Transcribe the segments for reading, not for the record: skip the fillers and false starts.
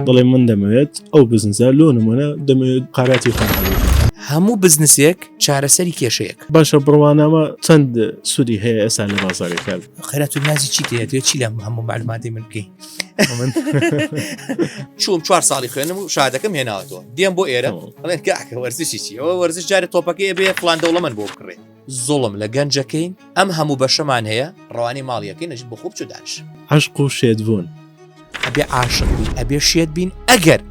دڵێ من دەمەوێت ئەو بزنسە لۆ نمونە دەمەوێت قاراتی خۆم هەموو بزنسێک چارەسەری کێشەیەک. باشە بڕوانامە چەند سوودی هەیە ئێستا لە بازاڕی کار خێرات و نازی چی تێت چی لەم هەموو معلوماتی من بکەی چوم 4 ساڵی خوێنم و شادەکەم هێناوەتەوە دێم بۆ ئێرە ئەڵێن کاکە وەرزشی چی ئەوە وەرزش جارە تۆپەکەی بێ فڵان دەوڵەمەند بۆ بکڕێ زوڵم لە گەنجەکەین ئەم هەموو بەشەمان هەیە ڕەوانی ماڵیەکەی نەژ بۆ خوب چ دانش عشق و شێدبوون ئەبێ عاشق بین ئەبێ شێت بین ئەگەر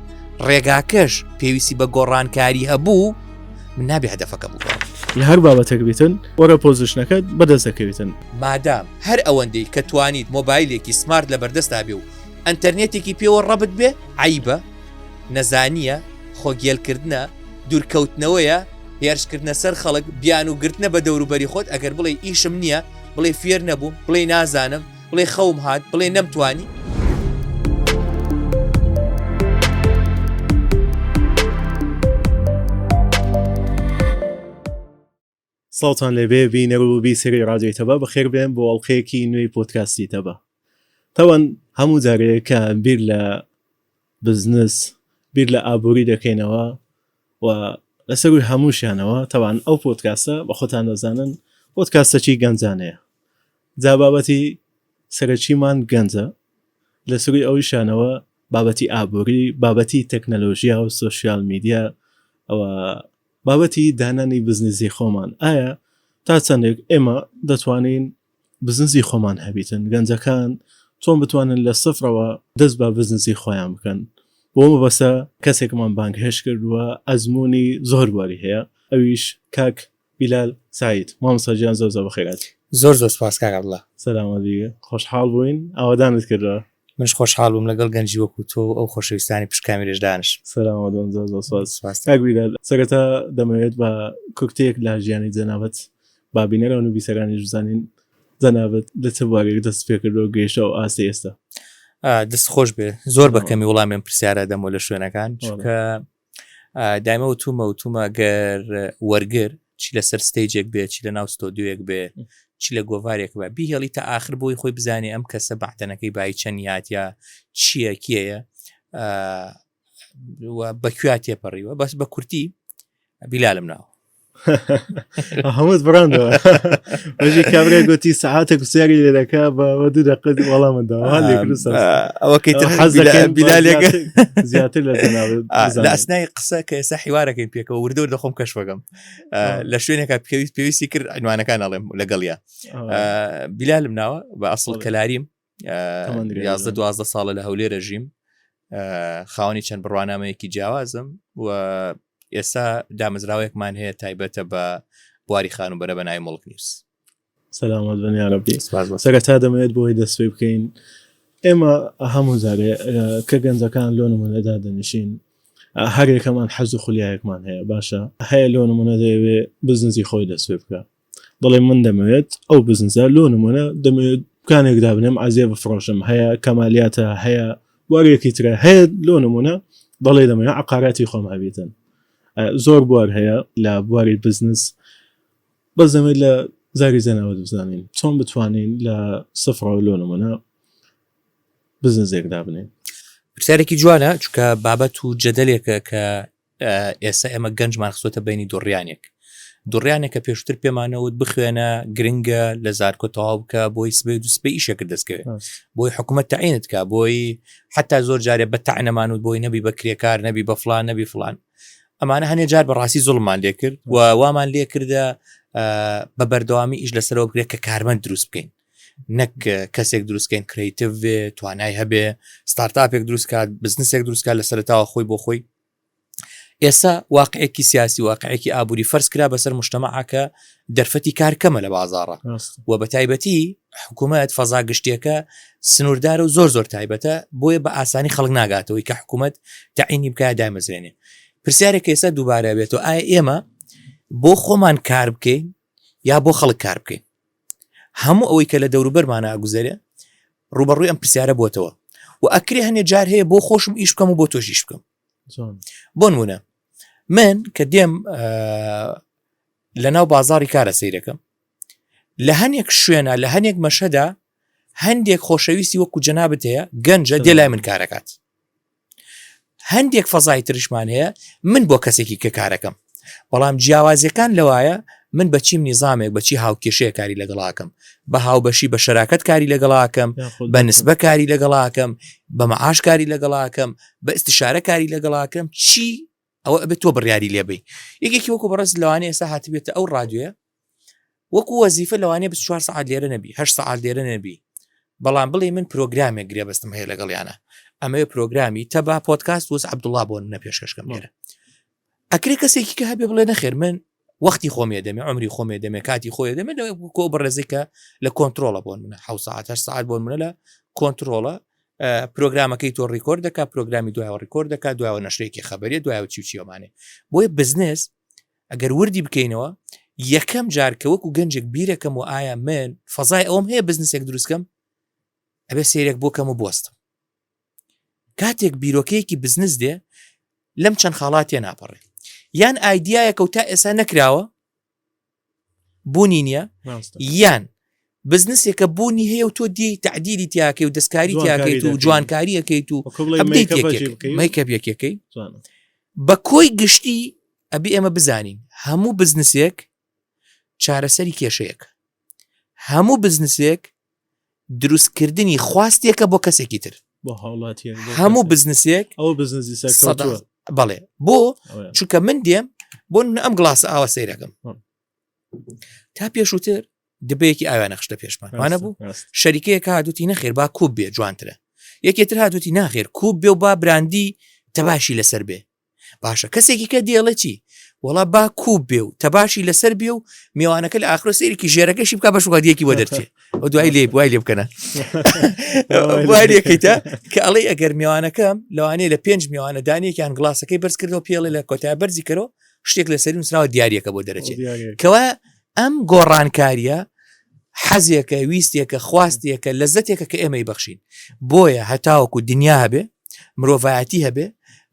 ڕێگاکەش پێویستی بە گۆڕانکاری هەبوو من نابێ هەدەفەکە بگۆڕ لە هەر بابەتێک بیتن وەرە پۆزیشنەکەت بەدەست دەکەویتن مادام هەر ئەوەندەی کە توانیت مۆبایلێکی سمارت لە بەردەستا بێ و ئەنتەرنێتێکی پێوە ڕەبت بێ عیبە نەزانیە خۆگێلکردنە دوورکەوتنەوەیە هێرشکردنە سەر خەڵک بیان و گرتنە بە دەوروبەری خۆت ئەگەر بڵێ ئیشم نییە بڵێ فێر نەبووم بڵێ نازانم بڵێ خەوم هات بڵێ نەمتوانی ساڵتان لێبێ بینەر و بیسەری ڕادیۆیتەبە بەخێر بێن بۆ ئەڵلقەیەکی نوێی پۆدکاستی تەبە تەوەن هەموو جارەیە کە بیر لە بزنس بیر لە ئابووری دەکەینەوە و لەسەروی هەمووشیانەوە تەوان ئەو پۆدکاستە بە خۆتان دەزانن پۆدکاستەکی گەنجانەیە جا بابەتی سەرەکیمان گەنجە لەسەروی ئەویشانەوە بابەتی ئابووری بابەتی تەکنەلۆژیا و سۆشیال میدیا ئەوە بابەتی دانانی بزنسی خۆمان ئایا تا چەندێک ئێمە دەتوانین بزنسی خۆمان هەبیتن گەنجەکان چۆن بتوانن لە سفرەوە دەست بە بزنسی خۆیان بکەن بۆ مەبەستە کەسێکمان بانک هێش کردووە ئەزمموی زۆر بواری هەیە ئەویش کاک بیلال سعید مامۆستاجیان زۆر زۆر بەخێرات زۆر سوپاس کاکە بڵە سەلامەت دیگە خۆشحاڵ بووین ئاوادانت کردەوە منش خۆشحاڵ بووم لەگەڵ گەنجی وەکو تۆ ئەو خۆشەویستانی پشکامیرێژ دانش سەلامەت زۆر سوپاس کاک بیلال سەرەتا دەمەوێت بە کوکتەیەک لە ژیانی جەنابەت بابینەرەوە و بیسەرانی جوزانین جەنابەت لە چه بوارێک دەست پێ کردەوە گەیشتە و ئاستی ئێستا دەست خۆش بێ زۆر بەکەمی وەڵامیان پرسیارە دەمەوە لە شوێنەکان چونکە دایمە وتومە گەر وەرگر چی لەسەر ستەیجێک بێ چی لە ناو ستۆدیۆیەک بێ چی لە گۆڤارێک بە بیهێڵی تا ئاخر بۆی خۆی بزانێ ئەم کەسە بەحتەنەکەی بای چەندیات یا چییە کێیە بەکویا تێپەڕیوە بەس بە کورتی بیلالم ناوە هەمووت بڕاندەوە بەژی کابرای گوتی سەعاتێک سیاری لێ دەکا بە دوو دەقەت وەڵامەداوە ئەوەکەی بیلالێک زیاتر لە لە ئەسنای قسە کە ئێستا حیوارەکەی پێکەوە وردە دەخۆم کەش وەگەم لە شوێنێکە پێویستی کرد عنوانەکان ئەڵێم لەگەڵیا بیلالم ناوە بە ئەسڵ کەلاریم 11-12 ساڵە لە هەولێرە ژیم خاوەنی چەند بڕوانامەیەکی جیاوازم و ئێستا دامەزراوەیەکمان هەیە تایبەتە بە بواری خان و بەرە بە ناوی مڵک نیوز سەلامەت بەنیارەبی سەرەتا دەمەوێت بۆی دەستوێ بکەین ئێمە هەموو زارێ کە گەنجەکان لۆ نمونەدا دەنشین هەرێکەمان حەز و خولیایەکمان هەیە باشە هەیە لۆ نمونە دەیەوێ بزنسی خۆی دەستوێ بکە دەڵێ من دەمەوێت ئەو بزنسە لۆ نمونە دەمەوێت بکانێکدا بنێم ئازیێ بفرۆشم هەیە کەمالیاتە هەیە بوارێکی ترە هەیە لۆ نمونە دەڵێ دەمەوێت عقاراتی خۆم هەبیتن زۆر بوار هەیە لە بواری بزنس بەس دەمێت لە زاری زەنەوە بزانین چۆن بتوانین لە سفرەوە لۆ نمونە بزنسێکدا بنین پرسیارێکی جوانە چونکە بابەت و جەدەلێکە کە ئێستا ئێمە گەنجمان خستۆتە بینی دوڕیانێک کە پێشتر پێمانەوت بخوێنە گرنگە لە زارکۆ تەواو بکە بۆی سبەی و سبەی ئیشێکرد دەستکەوێت بۆی حکوومەت تەعینت کە بۆی حتا زۆر جارێ بە تەعنەمانوت بۆی نەبی بە کرێکار نەبی بە فڵان نەبی فڵان ئەمانە هەنێ جار بەڕاستی زوڵمان لێ کرد و وامان لێ کردە بە بەردەوامی ئیش لەسەرەوە بکرێت کە کارمەند دروست بکەین نەک کەسێک دروستکەین کریتیڤ توانای هەبێ ستارتاپێک دروستکات بزنسێک دروستکات لە سەرەتاوە خۆی بۆ خۆی ئێستا واقعێکی سیاسی واقعێکی ئابووری فەرز کرا بەسەر مجتەمەعەکە دەرفەتی کار کەمە لە بازاڕە و بە تایبەتی حکوومەت فەزا گشتیەکە سنووردارە و زۆر تایبەتە بۆیە بە ئاسانی خەڵک ناگاتەوەی کە حکوومەت تەعینی بکە دامەزرێنێ پرسیارێک ئێستا دووبارە بێتەوە ئایا ئێمە بۆ خۆمان کار بکەین یا بۆ خەڵک کار بکەین هەموو ئەوەی کە لە دەوروبەرمانە ئاگوزارێ ڕوبەڕووی ئەم پرسیارە بۆتەوە و ئەکرێ هەنێ جار هەیە بۆ خۆشم ئیش بکەم و بۆ تۆش ئیش بکەم بۆ نمونە من کە دێم لە ناو بازاڕی کارە سەیرەکەم لە هەنێک شوێنە لە هەنێک مەشەدا هەندێک خۆشەویستی وەکو جەنابەت هەیە گەنجە دێ لای من کارەکات هەندێک فەزای تریشمان هەیە من بۆ کەسێکی کە کارەکەم بەڵام جیاوازیەکان لەوایە من بەچیم نیزامێک بەچی هاوکێشەیە کاری لەگەڵاکەم بە هاوبەشی بە شەراکەت کاری لەگەڵاکەم بە نسبە کاری لەگەڵاکەم بە مەعاش کاری لەگەڵاکەم بە ئستیشارە کاری لەگەڵاکەم چی ئەوە ئەبێت تۆ بڕیاری لێبی یەکێکی وەکو بەڕست لەوانەیە ئێستا هاتبێتە ئەو ڕادیۆیە وەکو وەزیفە لەوانەیە 24 ساعت لێرە نەبی 8 ساعت لێرە نەبی بەڵام بڵێ من پرۆگرامێک گرێ بەستم هەیە لەگەڵیانە ئەمەیە پرۆگرامی تەبا پۆدکاست وەز عەبدوڵڵا بۆ منە پێشکەشکەم لێرە ئەکرێ کەسێکی کە هەبێ بڵێ نەخێر من وەختی خۆمێ دەمێ عمری خۆمێ دەمێ کاتی خۆی دەمێت کۆ بڕێزیکە لە کۆنتترۆلە بۆن منە 7 ساعت 8 ساعت بۆن منە لە کۆنتترۆلە پرۆگرامەکەی تۆ ڕیکۆرد دەکات پرۆگرامی دوایەوە ڕیکۆرد دەکات دوایەوە نەشرێکی خەبەریە دوایەوە چیوچیۆمانێ بۆیە بزنس ئەگەر وردی بکەینەوە یەکەم جارکە وەکو گەنجێک بیرەکەم و ئایا من فەزای ئەوم هەیە بزنسێک دروستکەم ئەبێ سیرێک بۆکەم و بۆستم کاتێک بیرۆکەیەکی بزنس دێ لەم چەند خاڵاتێ ناپەڕێ یان ئایدیایەکە و تا ئێسا نەکراوە بوونی نییە یان بزنسێکە بوونی هەیە و تۆ دی تعدیلی تیاکەی و دەستکاری تیاکەیت و جوانکاریەکەیت و یەکێکی بە کۆی گشتی ئەبی ئێمە بزانین هەموو بزنسێک چارەسەری کێشەیەک هەموو بزنسێک دروستکردنی خواستێکە بۆ کەسێکی تر هەموو بزنسێک ئەو بزنسی بەڵێ بۆ چونکە من دێم بۆ ئەم گڵاسە ئاوە سەیرەکەم تا پێشووتر دبەیەکی ئاوانە خشتە پێشمانوانە بوو شەریکەیەک هاتووتی نەخێر با کوب بێ جوانترە یەکێتر هاتووتی ناخێر کوب بێ و با براندی تەباشی لەسەر بێ باشە کەسێکی کە دێڵە چی وڵا با کوب بێ و تەباشی لەسەر بێ و میوانەکە لە ئاخرە سێرێکی ژێرەکەشی بکە بە شوادیەکی بۆ دەرچێ ئەو دوای لێ وای لێ بکەنە وایەکەیتە کە ئەڵێ ئەگەر میوانەکەم لەوانەیە لە 5 میوانە دانێکیان گڵاسەکەی بەرز کردەوە پێڵێ لە کۆتای بەرزی کەرەوە شتێک لەسەری نووسراوە دیارەکە بۆ دەرەچێت کەوا ئەم گۆڕانکاریە حەزێکە ویستێکە خواستێکە لەزەتێکە کە ئێمەی بەخشین بۆیە هەتاوەکو دنیا هەبێ مرۆڤایەتی هەبێ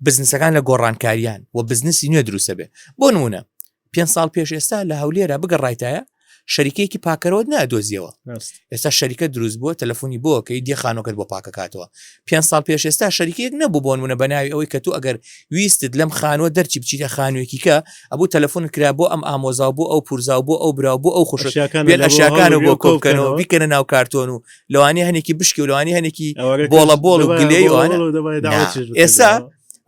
بزنسەکان لە گۆڕانکاریان و بزنسی نوێ دروستە بێ بۆ نمونە 5 ساڵ پێش ئێستا لە هەولێرە بگەڕایتایە شەریکەیەکی پاکەرەوە نادۆزیەوە ئێستا شەریکە دروست بووە تەلەفۆنی بۆ کەی دیخانۆکەت بۆ پاکەکاتەوە 5 ساڵ پێش ئێستا شەریکەیەک نەبوو بۆ نمونە بەناوی ئەوەی کە تو ئەگەر ویستت لەم خانوە دەرچی بچیتە خانوویەکی کە ئەبوو تەلەفۆنت کرا بۆ ئەم ئامۆزا بۆ ئەو پورزا بۆ ئەو براو بۆ ئەو خوشەکانە بۆ کۆبکەنەوە بیکەنە ناو کارتۆن و لەوانەیە هەنێکی بشکی و لەوانەیە هەنێکی بۆڵە بۆڵ و گلەی ئێستا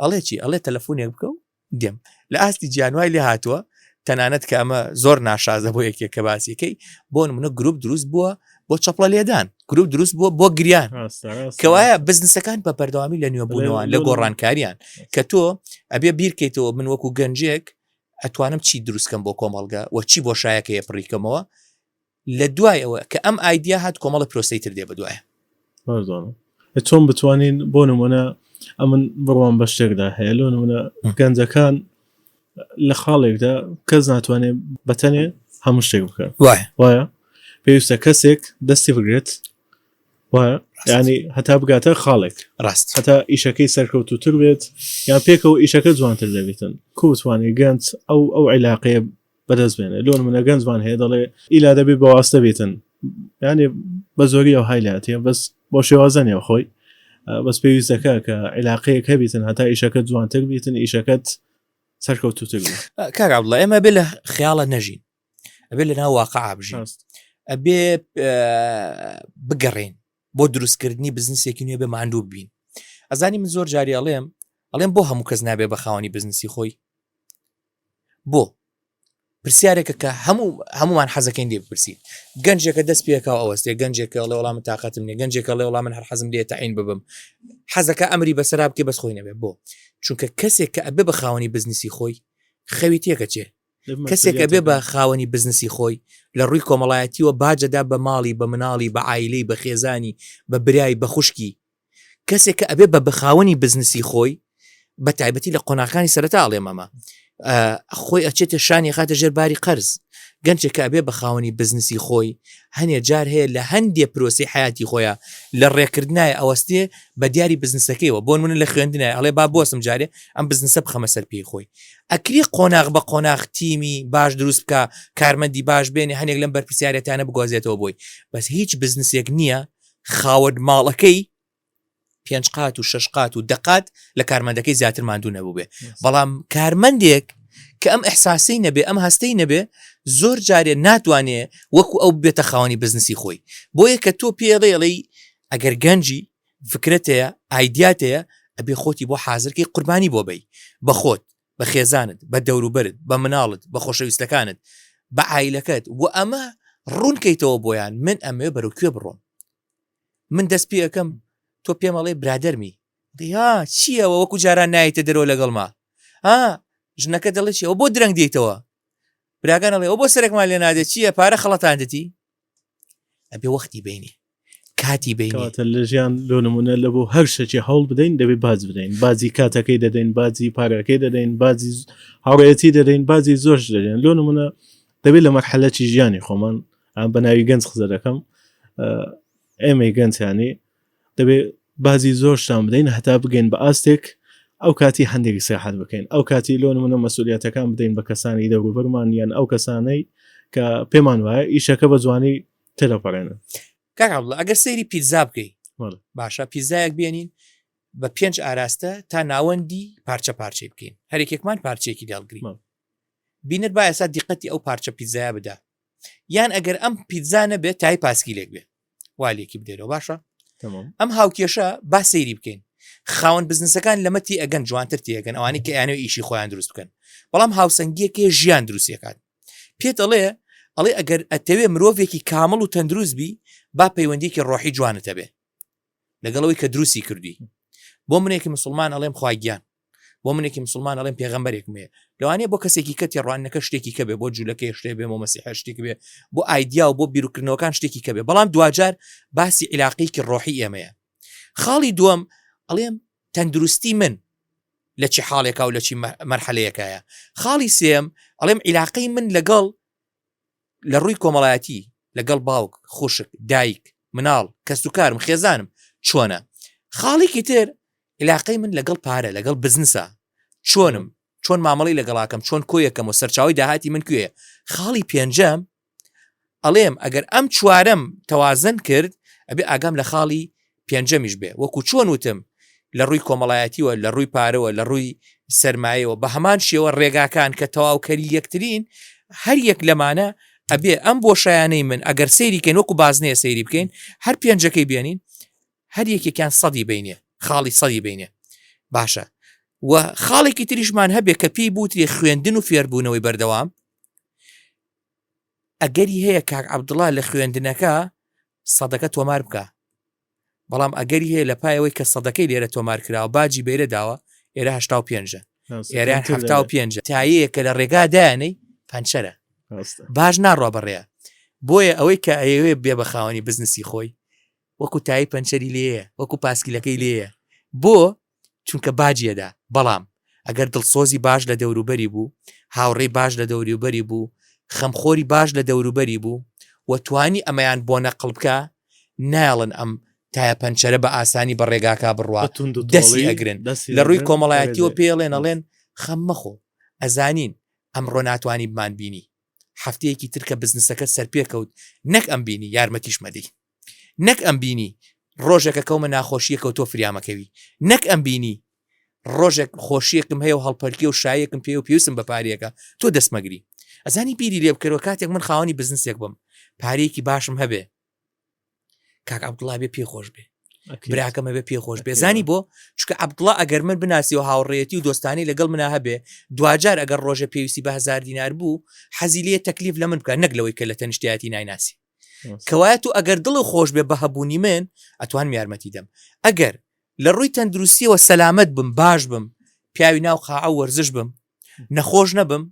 ئەڵێ چی ئەڵێ تەلەفۆنێک بکە و دێم لە ئاستی جیانوای لێ هاتووە تەنانەت کە ئەمە زۆر ناشازە بۆ یەکێک کە باسیەکەی بۆ نمونە گروپ دروست بووە بۆ چەپڵە لێدان گروپ دروست بووە بۆ گریان کەوایە بزنسەکان بە بەردەوامی لە نوێ بوونەوە لە گۆڕانکاریان کە تۆ ئەبێ بیرکەیتەوە من وەکو گەنجێک ئەتوانم چی دروستکەم بۆ کۆمەڵگە و چی بۆ شایەکە پڕیکەمەوە لە دوای ئەوە کە ئەم ئایدیا هات کۆمەڵە پرۆسی تر دێ بەدوایە چۆن بتوانین بۆ نمونە ئەمن بڕوان بە شتێکدا هەیە لۆ نمونە گەنجەکان لە خاڵێکدا کەس ناتوانێت بەتەنێ هەموو شتێک بکەن وایە پێویستە کەسێک دەستی بگرێت وایە ینی هەتا بگاتە خاڵێک ڕاست هەتا ئیشەکەی سەرکەوتوتر بێت یان پێکەوە ئیشەکە جوانتر دەبێتن کوتوانی گەنج ئەو عیلاقەیە بەدەست بێنێ لۆ نمونە گەنجمان هەیە دەڵێ ئیلا دەبێت بە واستە بێتن ینی بە زۆری ئەو هایلاتیە بەس بۆ شێوازەنێ خۆی بەس پێویستەکە کە عیلاقەیەک هەبیتن هەتا ئیشەکە جوانتر بیتن ئیشەکەت سەرکەوتوتر کاک عەبدوڵڵا ئێمە بێ لە خەیاڵە نەژین ئەبێ لە ناو واقعە بژین ئەبێ بگەڕین بۆ دروستکردنی بزنسێکی نوێ بێ ماندوو ببین ئەزانی من زۆر جاری ئەڵێم بۆ هەموو کەس نابێ بە خاوەنی بزنسی خۆی بۆ پرسیارێکە کە هەمومان حەزەکەین لێ بپرسین گەنجێکە دەست پێکەوە ئەوەستێ گەنجێکە لە وەڵام تااقەتم نیە گەنجێکە لە وەڵام من هەر حەزم لێ تەعین ببم حەزەکە ئەمری بەسەرا بکە بەس خۆی نەبێ بۆ چونکە کەسێک کە ئەبێ بە خاوەنی بزنسی خۆی خەوی تێکە چێ کەسێک ئەبێ بە خاوەنی بزنسی خۆی لە ڕووی کۆمەڵایەتیوە باجەدا بە ماڵی بە مناڵی بە عایلەی بە خێزانی بە برای بە خوشکی کەسێک کە ئەبێ بە بخاوەنی بزنسی خۆی بە تایبەتی لە قۆناغەکانی سەرەتا ئەڵێ مەمە خۆی ئەچێتە شانی خاتە ژێر باری قەرز گەنجێک کە ئەبێ بە خاوەنی بزنسی خۆی هەنێ جار هەیە لە هەندێ پرۆسی حیاتی خۆیان لە ڕێکردنای ئەوەستێ بە دیاری بزنسەکەیەوە بۆ منە لە خوێندنای ئەڵێ با بۆسم جارێ ئەم بزنسە بخەمە سەر پێی خۆی ئەکری قۆناغ بە قۆناغ تیمی باش دروست بکە کارمەندی باش بێنێ هەنێک لەم بەرپرسیارەتانە بگۆزێتەوە بۆی بەس هیچ بزنسێک نییە خاوەن ماڵەکەی 5 قات و 6 قات و دقات لە کارمەندەکەی زیاتر ماندوو نەبوو بێ بەڵام کارمەندێک کە ئەم ئەحساسی نەبێ ئەم هەستەی نەبێ زۆر جارێ ناتوانێ وەکو ئەو بێتە خاوەنی بزنسی خۆی بۆیە کە تۆ پێڵێڵی ئەگەر گەنجی فکرەتەیە ئایدیاتەیە ئەبێ خۆتی بۆ حازرکەی قوربانی بۆ بی بە خۆت بە خێزانت بە دەوروبەرت بە مناڵت بە خۆشەویستەکانت بە عیلەکەت و ئەمە ڕوونکەیتەوە بۆیان من ئەمێ بەرەوکوێ بڕۆم من دەست پێ ئەەکەم تۆ پێمەڵێ برادەرمی ها چییەوە وەکو جاران نایتە دەرەوە لەگەڵما ژنەکە دەڵێ چی ئەو بۆ درەنگ دیتەوە براگانەڵێ ئەو بۆ سەرێکمان لێ نادێت چییە پارە خەڵەتاندەتی ئەبێ وەختی بینی کاتی بینی لە ژیان لۆ نمونە لە بۆ هەر شەکی هەوڵ بدەین دەبێت باز بدەین بازی کاتەکەی دەدەین بازی پارەکەی دەدەین بازی هاوڕێتی دەدەین بازی زۆرش دەدەین لۆ نمونە دەبێت لە مەرحەلەتی ژیانی خۆمان ئەم بە ناوی گەنج قسە دەکەم ئێمەی گەنجانی دەبێت بازی زۆر شتان بدەین هەتا بگەین بە ئاستێک ئەو کاتی هەندێکی سەحات بکەین ئەو کاتی لۆ نمونە مەسئولیەتەکان بدەین بە کەسانی دەوروبەرمان یان ئەو کەسانەی کە پێمان وایە ئیشەکە بە جوانی تێدەپەڕێنن کاکڵ ئەگەر سەیری پیتزا بکەی باشە پیتزایەک بێنین بە 5 ئاراستە تا ناوەندی پارچە پارچەی بکەین هەرێکێکمان پارچێکی داڵگری بینت با ئێستا دیقەتی ئەو پارچە پیتزایە بدا یان ئەگەر ئەم پیتزا نەبێت تای پاسکیلێک بێ والێکی بدێرەوە باشە ئەم هاوکێشە با سەیری بکەین خاوەن بزنسەکان لەمەتی ئەگەن جوانتر تێگەن ئەوانی کە یانەوە ئیشی خۆیان دروست بکەن بەڵام هاوسەنگیەکێ ژیان دروستیەکات پێت ئەڵێ ئەگەر ئەتەوێ مرۆڤێکی کامل و تەندروست بی با پەیوەندیکی ڕۆحی جوانتە بێ لەگەڵەوەی کە دروستی کردی بۆ منێکی مسلمان ئەڵێم خواگیان بۆ منێکی مسلمان ئەڵێم پێغەمبەرێکم هەیە لەوانەیە بۆ کەسێکی کەتی ڕوانەکە شتێکی کە بێ بۆ جوولەکەی شتێ بێ بۆ مەسیحە شتێکی بێ بۆ ئایدیا و بۆ بیرروکردنەوەکان شتێکی کە بێ بەڵام دوجار باسی عیلاقەیەکی ڕۆحی ئێمەیە خاڵی دووەم ئەڵێم تەندروستی من لە چی حاڵێکا و لە چی مەرحەلەیەکایە خاڵی سێم ئەڵێم عیلاقەی من لەگەڵ لە ڕووی کۆمەڵایەتی لەگەڵ باوک خوشک دایک مناڵ کەسوکارم خێزانم چۆنە خاڵێکی تر عیلاقەی من لەگەڵ پارە لەگەڵ بزنسە چۆنم چۆن مامەڵی لەگەڵاکەم چۆن کۆیەکەم و سەرچاوی داهاتی من کوێ خاڵی پێنجەم ئەڵێم ئەگەر ئەم چوارەم تەوازن کرد ئەبێ ئاگام لە خاڵی پێنجەمیش بێ وەکو چۆن وتم لە ڕووی کۆمەڵایەتیوە لە ڕووی پارەوە لە ڕووی سەرمایەوە بە هەمان شێوە ڕێگاکان کە تەواوکەری یەکترین هەر یەک لەمانە ئەبێ ئەم بۆشایانەی من ئەگەر سەیریکەین وەکو بازنەیە سەیری بکەین هەر پێنجەکەی بێنین هەر یەکێکیان سەدی بینێ خاڵی سەدی بینێ باشە و خاڵێکی تریشمان هەبێ کە پێی بوتری خوێندن و فێربوونەوەی بەردەوام ئەگەری هەیە کاک عەبدوڵڵا لە خوێندنەکە سەدەکە تۆمار بکە بەڵام ئەگەری هەیە لە پایەوەی کە سەدەکەی لێرە تۆمار کراوە باجی بێرە داوە ئێرە 85 ئێریان 75 تایەیە کە لە ڕێگا دایانەی پەنچەرە باش ناڕوا بەڕێە بۆیە ئەوەی کە ئەوێ بێ بە خاوەنی بزنسی خۆی وەکو تایی پەنچەری لێیە وەکو پاسکیلەکەی لێیە بۆ چونکە باجیەدا بەڵام ئەگەر دڵسۆزی باش لە دەوروبەری بوو هاوڕێی باش لە دەوروبەری بوو خەمخۆری باش لە دەوروبەری بوو و توانی ئەمەیان بۆ نەقڵ بکە ناڵن ئەم تایە پەنچەرە بە ئاسانی بە ڕێگاکە بڕوا دەستی ئەگرن لە ڕووی کۆمەڵایەتیەوە پێڵێن ئەڵێن خەم مەخۆ ئەزانین ئەمڕۆ ناتوانی بمان بینی هەفتەیەکی ترکە بزنسەکە سەرپێکەوت نەک ئەم بینی یارمەتیش مەدەی نەک ئەم بینی ڕۆژێکە کەومە ناخۆشیەکە و تۆ فریامەکەوی نەک ئەم بینی ڕۆژێک خۆشیەکم هەیە و هەڵپەرکی و شایەکم پێ و پێویستم بە پارێکە تۆ دەستمەگری ئەزانی بیری لێ بکەوە کاتێک من خاوەنی بزنسێک بم پارێکی باشم هەبێ کاک عەبدوڵڵا بێ پێخۆش بێ براکەمە بێ پێخۆش بێ زانی بۆ چکە عەبدوڵڵا ئەگەر من بناسی و هاوڕێتی و دۆستانی لەگەڵ منە هەبێ دوجار ئەگەر ڕۆژە پێویستی بە 1000 دینار بوو حەزی لێ تەکلیف لە من بکە نەک لەوەی کە لە تەنیشتیاتی نایناسی کەوایەت و ئەگەر دڵ خۆش بێ بە هەبوونی من ئەتوان یارمەتی دەم ئەگەر لە ڕووی تەندروستیەوە سەلامەت بم باش بم پیاوی ناو قاعە وەرزش بم نەخۆش نەبم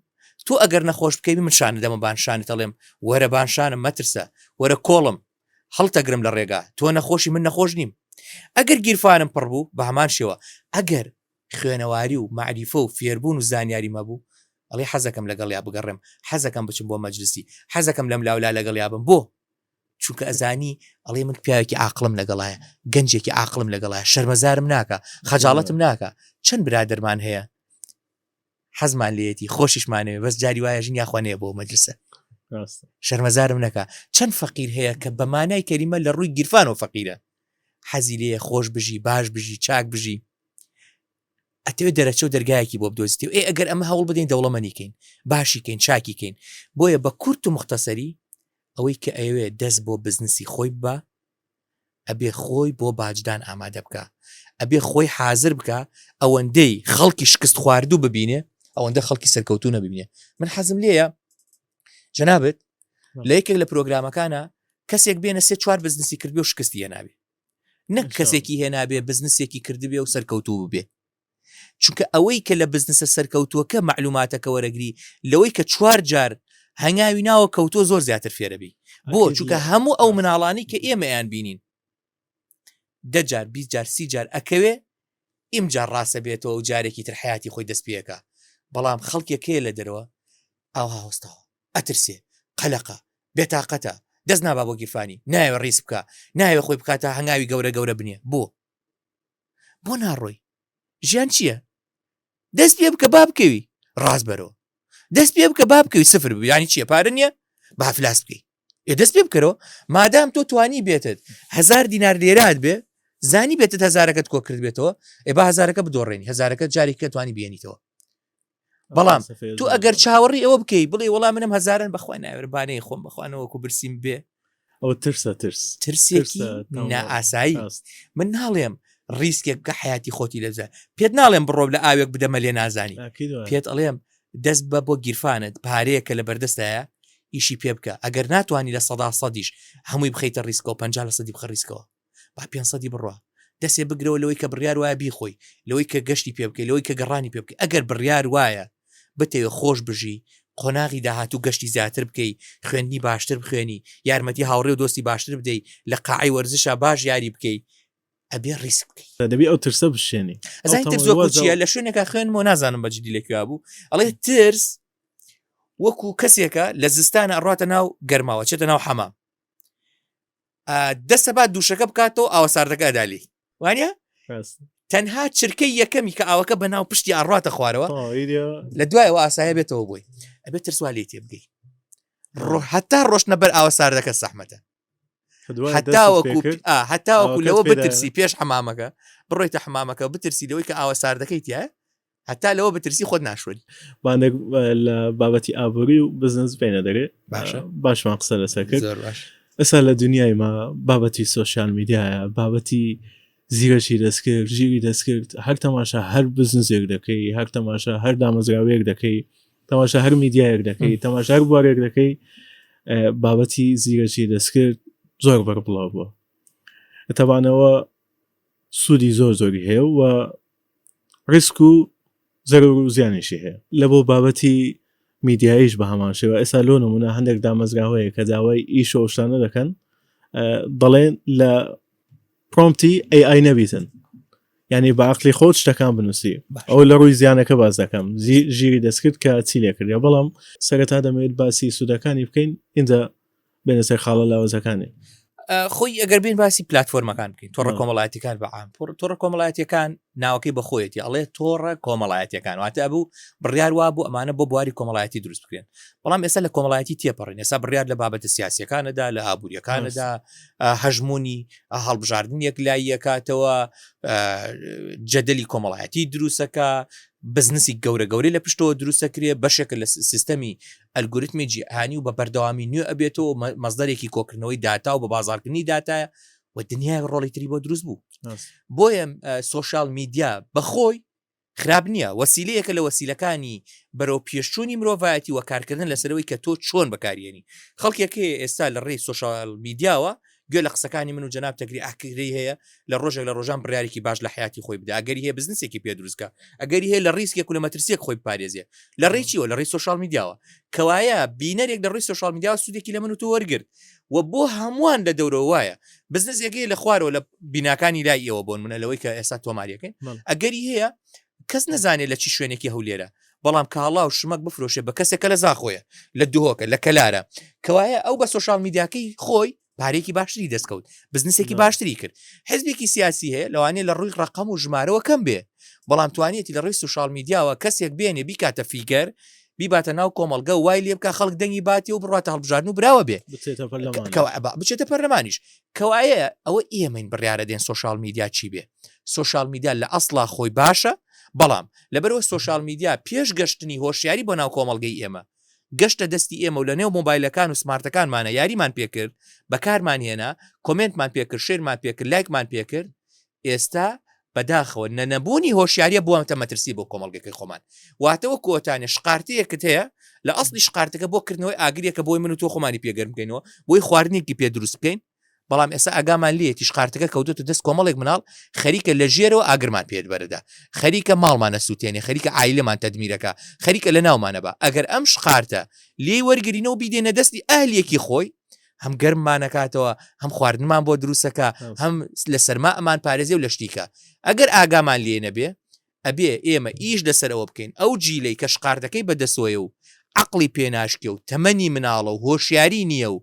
تۆ ئەگەر نەخۆش بکەوی من شانە دەمە بانشانت ئەڵێم وەرە بانشانم مەترسە وەرە کۆڵم هەڵتەگرم لە ڕێگا تۆ نەخۆشی من نەخۆش نیم ئەگەر گیرفانم پڕ بوو بە هەمان شێوە ئەگەر خوێنەواری و معریفە و فێربوون و زانیاری مەبوو ئەڵێ حەزەکەم لەگەڵیا بگەڕێم حەزەکەم بچم بۆ مەجلیسی حەزەکەم لەم لاولا لەگەڵیا بم بۆ چونکە ئەزانی ئەڵێ من پیاوێکی عاقڵم لەگەڵایە گەنجێکی عاقڵم لەگەڵایە شەرمەزارم ناکە خەجاڵەتم ناکە چەند برادەرمان هەیە حەزمان لێتی خۆشیشمانەوێ بەس جاری وایە ژین یاخوانەیە بۆ مەجلسە شەرمەزارم نەکە چەند فەقیر هەیە کە بە مانای کەریمە لە ڕووی گیرفانەوە فەقیرە حەزی لێ خۆش بژی باش بژی چاک بژی ئەتەوێت دەرەچە و دەرگایەکی بۆ بدۆزیتی و ئەگەر ئەمە هەوڵ بدەین دەوڵەمەنیکەین باشیکەین چاکیکەین بۆیە بە کورت و مختصری ئەوەی کە ئەوێ دەست بۆ بزنسی خۆی بە ئەبێ خۆی بۆ باجدان ئامادە بکە ئەبێ خۆی حازر بکە ئەوەندەی خەڵکی شکست خواردوو ببینێ ئەوەندە خەڵکی سەرکەوتو نەبینێ من حەزم لێیە جەنابەت لە یەکێک لە پرۆگرامەکانە کەسێک بێنە 3-4 بزنسی کردبێ و شکستی هێنابێ نەک کەسێکی هێنابێ بزنسێکی کردبێ و سەرکەوتوو ببێ چونکە ئەوەی کە لە بزنسە سەرکەوتووەکە معلوماتەکە وەرەگری لەوەی کە 4 جار هەنگاوی ناوە کەوتۆ زۆر زیاتر فێرەبی بۆ چونکە هەموو ئەو مناڵانی کە ئێمەیان بینین 10 جار 20 جار 30 جار ئەکەوێ ئیمجار ڕاستە بێتەوە و جارێکی تر حیاتی خۆی دەست پێەکە بەڵام خەڵکێکەیە لە دەرەوە ئاوا هەستەوە ئەترسێ قەلەقە بێتاقەتە دەست نابا بۆ گیرفانی نایوە ڕیس بکە نایوە خۆی بکاتە هەنگاوی گەورە بنێ بۆ ناڕۆی ژیان چییە دەست پێ بکە با بکەوی ڕاست بەرەوە دەست پێ بکە با بکەوی سفر ببی ینی چییە پارە نییە با فلاس بکەی دەست پێ بکەرەوە مادام تۆ توانی بێتت 1000 دینار لێرات بێ زانی بێتت 1000ەکەت کۆ کرد بێتەوە با 1000ەکە بدۆڕێنی 1000ەکە جارێککە توانی بێنیتەوە بەڵام تو ئەگەر چاوەڕی ئەوە بکەی بڵێ وەڵام منم 1000 بەخوای ناوێربانەی خۆم بخوانەوەکو برسیم بێ ئەو ترسێکی نائاسایی من ناڵێم ریسکێک بکە حیاتی خۆتی لەبزە پێت ناڵێم بڕۆ لە ئاوێک بدەمە لێ نازانی پێت ئەڵێم دەست بۆ گیرفانت پارەیەکە لە بەردەستایە ئیشی پێ بکە ئەگەر ناتوانانی لە 100% هەمووی بخەیتە ریسکەوە 50% بخە ریسکەوە با 500 بڕوە دەسێ بگرەوە لەوەی کە بڕیار وایە بیخۆی لەوەی کە گەشتی پێ بکەی لەوەی کە گەڕانی پێ بکەی ئەگەر بڕیار وایە بتەوێ خۆش بژی قۆناغی داهاتوو گەشتی زیاتر بکەی خوێندنی باشتر بخوێنی یارمەتی هاوڕێ و دۆستی باشتر بدەی لە قاعی وەرزشە باش یاری بکەی ئەبێ ڕیسک بکەی دەبی ئەو ترسە بشێنی ئەزای ترسۆ چیە لە شوێنێکە خوێنمەوە نازانم بەجددی لەکوێ بوو ئەڵێ ترس وەکو کەسێکە لە زستانە ئەڕاتە ناو گەرماوە چێتە ناو حەمام دەستە بعد دووشەکە بکاتەوە ئاوە ساردەکە ئەدالی وانە تەنها چرکەی یەکەمی کە ئاوەکە بە ناو پشتی ئاڕاتە خوارەوە لە دوایەوە ئاسایە بێتەوە بۆی ئەبێت ترسوا لێ تێ بگەی هەتا ڕۆشنە بەر ئاوە ساردەکە سەحمەتە هەتاوەکو لەوە بترسی پێش حەمامەکە بڕۆیتە حەمامەکە بترسی لەوەی کە ئاوە ساردەکەی تایە هەتا لەوە بترسی خۆت ناشوێت لە بابەتی ئابووری و بزنس بینە دەرێت باشمان قسە لەسەر کرد ئەسا لە دنیای ما بابەتی سوۆشیال میدیایە بابەتی زیرەشی دەستکرد ژیری دەستکرد هەر تەماشا هەر بزنسێک دەکەی هەر تەماشا هەر دامەزراوەیەک دەکەی تەماشا هەر میدیایەک دەکەی تەماشا هەر بوارێک دەکەی بابەتی زیرەشی دەستکرد زۆر بەربڵاو بووە تەبانەوە سوودی زۆری هەیە و ڕیسک و زەرور و زیانیشی هەیە لە بۆ بابەتی میدیاییش بە هەمان شێوە ئێستا لۆ نمونە هەندێک دامەزراوەیە کە داوای ئیش و شتانە دەکەن دەڵێن لە پرۆمپتی AI نەبیتن یعنی بە عەقلی خۆت شتەکان بنووسی ئەو لە ڕووی زیانەکە باز دەکەم ژیری دەستکرد کە چی لێ کردیا بەڵام سەرەتا دەمەوێت باسی سوودەکانی بکەین ئینجا بێنە سەر خاڵە لاوەزەکانی خۆی ئەگەر بین باسی پلتفۆرمەکان بکەین تۆڕە کۆمەڵایەتیەکان بەعام تۆڕە کۆمەڵایەتیەکان ناوەکەی بەخۆیەتی ئەڵێ تۆڕە کۆمەڵایەتیەکان واتە بوو بڕیار وا بوو ئەمانە بۆ بواری کۆمەڵایەتی دروست بکرێن بەڵام ئێستا لە کۆمەڵایەتی تێپەڕین ئێستا بڕیار لە بابەتە سیاسیەکانەدا لە ئابوووریەکانەدا هەژمونی هەڵبژاردنیەک لای یەکاتەوە جەدەلی کۆمەڵایەتی دروستەکە بزنسی گەورەی لە پشتەوە دروستەکرێ بەشێکە لە سیستەمی ئەلگوریتمی جیهانی و بە بەردەوامی نوێ ئەبێتەوە مەزدەرێکی کۆکردنەوەی داتا و بە بازارکردنی داتایە و دنیای ڕۆڵی تری بۆ دروست بوو بۆیە سۆشال میدیا بەخۆی خراپ نییە وەسیلەیەکە لە وەسیلەکانی بەرەو پێشچوونی مرۆڤایەتی و کارکردن لەسەرەوەی کە تۆ چۆن بەکارێنی خەڵکێکە ئێستا لە ڕێی سۆشال میدیاوە گوێ لە قسەکانی من و جەناب تەگری ئاکری هەیە لە ڕۆژێک لە ڕۆژان بڕیارێکی باش لە حیاتی خۆی بدە ئەگەری هەیە بزنسێکی پێ دروستکە ئەگەری هەیە لە ڕیسکێک و لە مەترسیەک خۆی پارێزیە لە ڕێیچیوە لە ڕێی سۆشال میدیاوە کەوایە بینەرێک لە ڕێی سۆشال میدیاوە سوودێکی لە من و تۆ وەرگرت و بۆ هەمووان لە دەورەوە وایە بزنسێکی لە خوارەوە لە بیناکانی لای ئێوە بۆن منە لەوەی کە ئێستا تۆماریەکەین ئەگەری هەیە کەس نەزانێت لە چی شوێنێکی هەولێرە بەڵام کاڵا و شمەک بفرۆشێ بە کەسێکە لە زاخۆیە لە دوهۆکە لە کەلارە کەوایە ئەو بە سۆشال میدیاکەی خۆی پارێکی باشتری دەستکەوت بزنسێکی باشتری کرد حزبێکی سیاسی هەیە لەوانەیە لە ڕووی ڕقم و ژمارەوە کەم بێ بەڵام توانێتی لە ڕووی سوشال میدیاوە کەسێک بێنێ بیکاتە فیگەر بیباتە ناو کۆمەڵگە وای لێ بکە خەڵک دەنگی باتی و بڕاتە هەڵبژاردن و براوە بێ بچێتە پەرلەمانیش کەوایە ئەوە ئێمەین بڕیارە دێن سوۆشال میدیا چی بێ سوۆشال میدیا لە ئەسڵا خۆی باشە بەڵام لەبەرەوە سوۆشال میدیا پێش گەشتنی هۆشیاری بۆ ناو کۆمەڵگەی ئێمە گەشتە دەستی ئێمە و لە نێو مۆبایلەکان و سمارتەکانمانە یاریمان پێکرد بەکارمان هێنا کۆمنتمان پێکرد شێرمان پێکرد لایکمان پێکرد ئێستا بەداخەوە نەبوونی هۆشیاریە بووە مەترسی بۆ کۆمەڵگەکەی خۆمان واتەوە کۆتانێ شقارتەیەکت هەیە لە ئەسڵی شقارتەکە بۆ کردنەوەی ئاگریەکە بۆی من و تۆ خۆمانی پێگەرم بکەینەوە بۆی خواردنێکی پێ دروست بکەین بەڵام ئێستا ئاگامان لێتی شقارتەکە کەوتوتە دەست کۆمەڵێک مناڵ خەریکە لە ژێرەوە ئاگرمان پێدبەردا خەریکە ماڵمانە سووتێنێ خەریکە عایلەمان تەدمیرەکە خەریکە لە ناومانە بە ئەگەر ئەم شقارتە لێی وەرگرینەوە بیدێنە دەستی ئاهلیەکی خۆی هەم گەرممانەکاتەوە هەم خواردنمان بۆ دروستەکە هەم لە سەرما ئەمان پارێزێ و لە شتیکە ئەگەر ئاگامان لێ نەبێ ئەبێ ئێمە ئیش لەسەرەوە بکەین ئەو جیلەی کە شقارتەکەی بەدەسۆیە و عقلی پێناشکە و تەمەنی مناڵە و هۆشیاری نییە و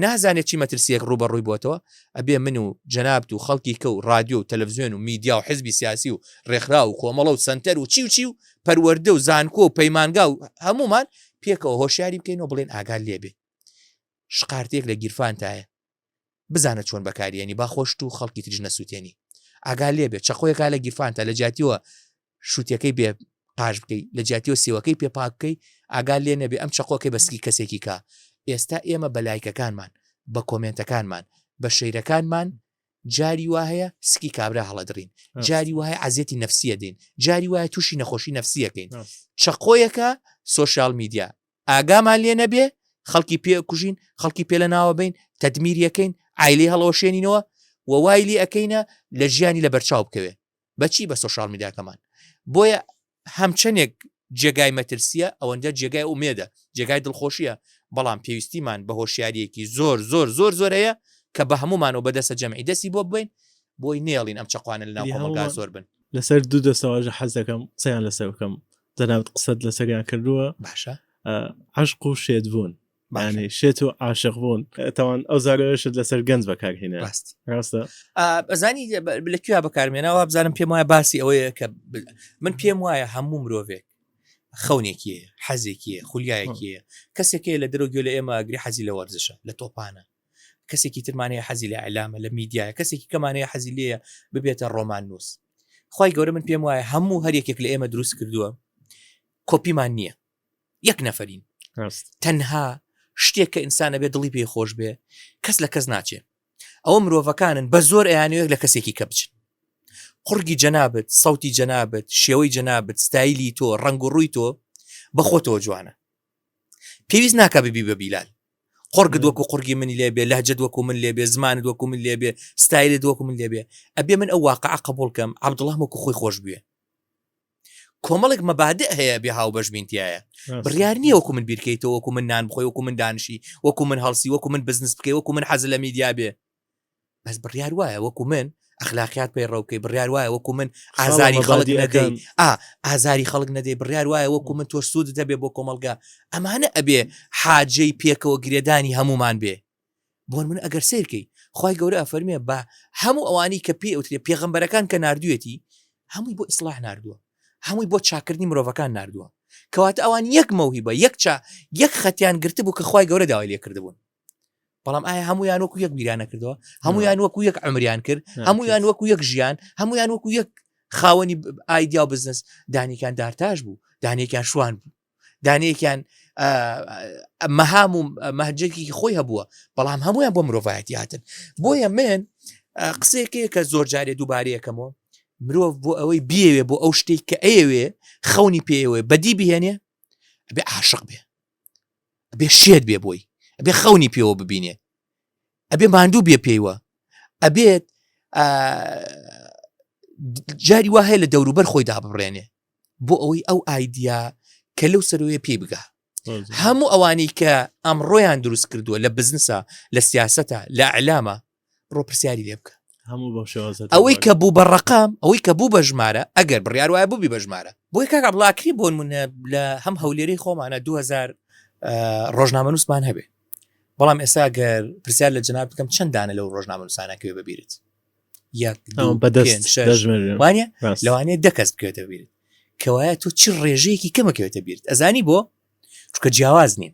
نازانێت چی مەترسیەک ڕوبەڕووی بۆتەوە ئەبێ من و جەنابت و خەڵکی کە و رادیۆ و تەلەڤیزیۆن و میدیا و حزبی سیاسی و ڕێکخرا و کۆمەڵە و سنتەر و چی و پەروەردە و زانکۆ و پەیمانگا و هەمومان پێکەوە هۆشیاری بکەینەوە بڵێن ئاگال لێبێ شقارتێک لە گیرفانتایە بزانە چۆن بەکارێنی با خۆشت و خەڵکی تریژ نەسووتێنی ئاگال لێبێ چەقۆیەکا لە گیرفانتە لە جاتیوە شووتەکەی بێ پاش بکەی لە جاتیەوە سێوەکەی پێ پاک بکەی ئاگال لێ نەبێ ئەم چەقۆکەی بەسکی کەسێکی کا ئێستا ئێمە بە لایکەکانمان بە کۆمنتەکانمان بە شەیرەکانمان جاری وایە سکی کابرا هەڵەدرین جاری وایە عزیەتی نفسیە دین جاری وایە تووشی نەخۆشی نفسیەکەین چەقۆیەکە سوۆشال میدیا ئاگامان لێ نەبێ خەڵکی پێ کوژین خەڵکی پێ لە ناوە بین تەدمیریەکەین عیلی هەڵەوەشێنینەوە ووایلی ئەەکەینە لە ژیانی لە بەرچاو بکەوێ بەچی بە سوۆشال میدیاکەمان بۆیە هەمچەندێک جێگای مەترسیە ئەوەندە جێگای ئومێدە جێگای دڵخۆشیە بەڵام پێویستیمان بە هۆشیاریەکی زۆر هەیە کە بە هەمومانەوە بەدەستە جەمعی دەستی بۆ ببین بۆی نێڵین ئەم چەقوانە لە ناو کۆمەڵگا زۆر بن لەسەر دوو دەستەواژە حەز دەکەم قسەیان لەسەر بکەم جەنابەت قسەت لەسەریان کردووە باشە عشق و شێدبوون يعني شێت و عاشق بوون تاوان ئەو زارەشت لەسەر گەنج بەکارهێنە ڕاستە بەزانی لەکوێ بەکارمێنەوە بزانم پێم وایە باسی ئەوەیە کە من پێم وایە هەموو مرۆڤێک خەونێکیە حەزێکیە خولیایەکیە کەسێکی لە دەرۆگوێ لە ئێمە ئەگری حەزی لە وەرزشە لە تۆپانە کەسێکی ترمانەیە حەزی لە ئەعلامە لە میدیایە کەسێکی کەمانەیە حەزی لێە ببێتە ڕۆمان نووس خی گەورە من پێم وایە هەموو هەرێکێک لە ئێمە دروست کردووە کۆپیمان نییە یەک نەفەرین تەنها شتێک کە ئینسانە بێ دڵی پێی خۆش بێ کەس لە کەس ناچێ ئەوە مرۆڤەکانن بە زۆر ئەیانوێک لە کەسێکی کە بچن قورگی جەنابەت سەوتی جەنابەت شێوەی جەنابەت ستایلی تۆ ڕنگ و ڕووی تۆ بەخۆتەوە جوانە پێویست ناکە ببی بە بیلال قورگت وەکو قورگی منی لێبێ لەهجەت وەکو من لێبێ زمانت وەکو من لێبێ ستایلت وەکو من لێبێ ئەبێ من ئەو واقعە قبول کەم عەبدوڵڵاه وەکو خۆی خۆش بوێ کۆمەڵێک مەبادئ هەیە بێ هاوبەش بینتیایە بڕیار نییە وەکو من بیرکەیتەوە وەکو من نان بخۆی وەکو من دانشی وەکو من هەڵسی وەکو من بزنس بکەی وەکو من حەز لە میدیا بێ بەس بڕیار وایە وەکو من ئەخلاقیات پێی ڕەوکەی بڕیار وایە وەکو من ئازاری خەڵک نەدەی ئازاری خەڵک نەدەی بڕیار وایە وەکو من تۆ سوود دەبێ بۆ کۆمەڵگا ئەمانە ئەبێ حاجەی پێکەوە گرێدانی هەمومان بێ بۆن من ئەگەر سیرکەی خی گەورە ئەفەرمێ بە هەموو ئەوانی کە پێ ئەوترێ پێغەمبەرەکان کە ناردوێتی هەمووی بۆ ئیسلاح ناردووە هەمووی بۆ چاکردنی مرۆڤەکان ناردووە کەواتە ئەوان یەک مەوهیبە یەک خەتیان گرت بوو کە خی گەورە داوای لێ کردبوون بەڵام ئایا هەمویان وەکو یەک بیرانە کردەوە هەمویان وەکو یەک عمریان کرد هەمویان وەکو یەک ژیان هەمویان وەکو یەک خاوەنی ئایدیا و بزنس دانێکیان دارتاش بوو دانێکیان شوان بوو دانەیەکیان مەهام و مەهجەکی خۆی هەبووە بەڵام هەمویان بۆ مرۆڤایەتی هاتن بۆیە من قسێکەیە کە زۆر جارێ دووبارەیەکەمەوە مرۆڤ بۆ ئەوەی بێوێ بۆ ئەو شتێک کە ئەوێ خەونی پێوێ بەدی بهێنێ ئەبێ عاشق بێ ئەبێ شێت بێ بۆی ئەبێ خەونی پێوە ببینێ ئەبێ ماندوو بێ پێیوە ئەبێت جاری وا هەیە لە دەوروبەر خۆی دابڕێنێ بۆ ئەوەی ئەو ئایدیا کە لەو سەرۆیە پێی بگا هەموو ئەوانی کە ئەمڕۆیان دروست کردووە لە بزنسە لە سیاسەتە لە ئەعلامە ڕۆ پرسیاری لێ بکە ئەوەی کە بوو بە ڕقام ئەوەی کە بوو بە ژمارە ئەگەر بڕیار وایە بووبی بە ژمارە بۆی کاک عەبدوڵڵاکری بۆن منە لە هەم هەولێرەی خۆمانە 2000 ڕۆژنامە نووسمان هەبێ بەڵام ئێستا گەر پرسیار لە جەناب بکەم چەند دانە لەو ڕۆژنامە نووسانەکەوێ ببیرت وانە لەوانەیە 10 کەس بکەوێتە بیرت کەوایە تۆ چ ڕێژەیەکی کەمەکەوێتە بیرت ئەزانی بۆ چونکە جیاواز نین،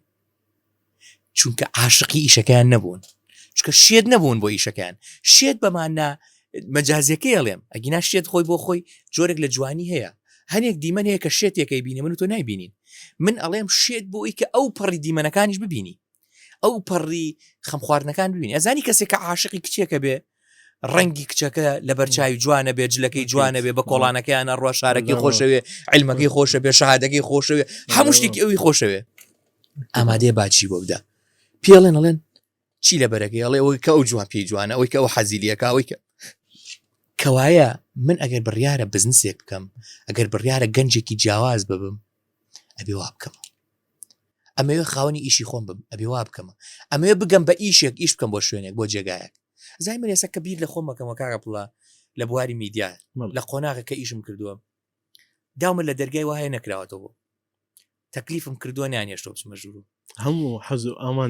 چونکە عاشقی ئیشەکەیان نەبوون، چونکە شێت نەبوون بۆ ئیشەکەیان. شێت بەمانە مەجازیەکەی ئەڵێم ئەگینا شێت خۆی بۆ خۆی جۆرێک لە جوانی هەیە. هەنێک دیمەن هەیە کە شێتێکەکەی بینی من و تۆ نایبینین. من ئەڵێم شێت بۆ ئەوی کە ئەو پەڕی دیمەنەکانیش ببینی، ئەو پەڕی خەم خواردنەکان ببینی. ئەزانی کەسێک کە عاشقی کچێکە بێ، ڕەنگی کچەکە لە بەرچاوی جوانە بێ، جلەکەی جوانە بێ، بە کۆڵانەکەیانە ڕۆ شارەکەی خۆشەوێ، عیلمەکەی خۆشە بێ، شەهادەکەی خۆشەوێ، هەموو شتێکی ئەوی خۆشەوێ، ئامادەیە باچی بۆ بدە. پێڵێن ئەڵێن چی لە بەرەکەی؟ ئەڵێ ئەوەی کە ئەو جوان پێی جوانە، ئەوەی کە ئەو حەزیلیەکە، ئەوەی کەوایە من ئەگەر بڕیارە بزنسێک بکەم، ئەگەر بڕیارە گەنجێکی جیاواز ببم، ئەبێ وا بکەم. ئەمەوێ خاوەنی ئیشی خۆم بم، ئەبێ وا بکەمە. ئەمەوێ بگەم بە ئیشێک ئیش بکەم بۆ شوێنێک، بۆ جێگایەک. زای من ێستا کە بیر لە خۆم بکەمە کاکە پڵە لە بواری میدیە لە قۆناغە کە ئیشم کردووە، داومە لە دەرگای وایە نەکراوەتەوە بۆ تەکلیفم کردووە نانێشتۆ بچمە ژوور هەموو حەز و ئامان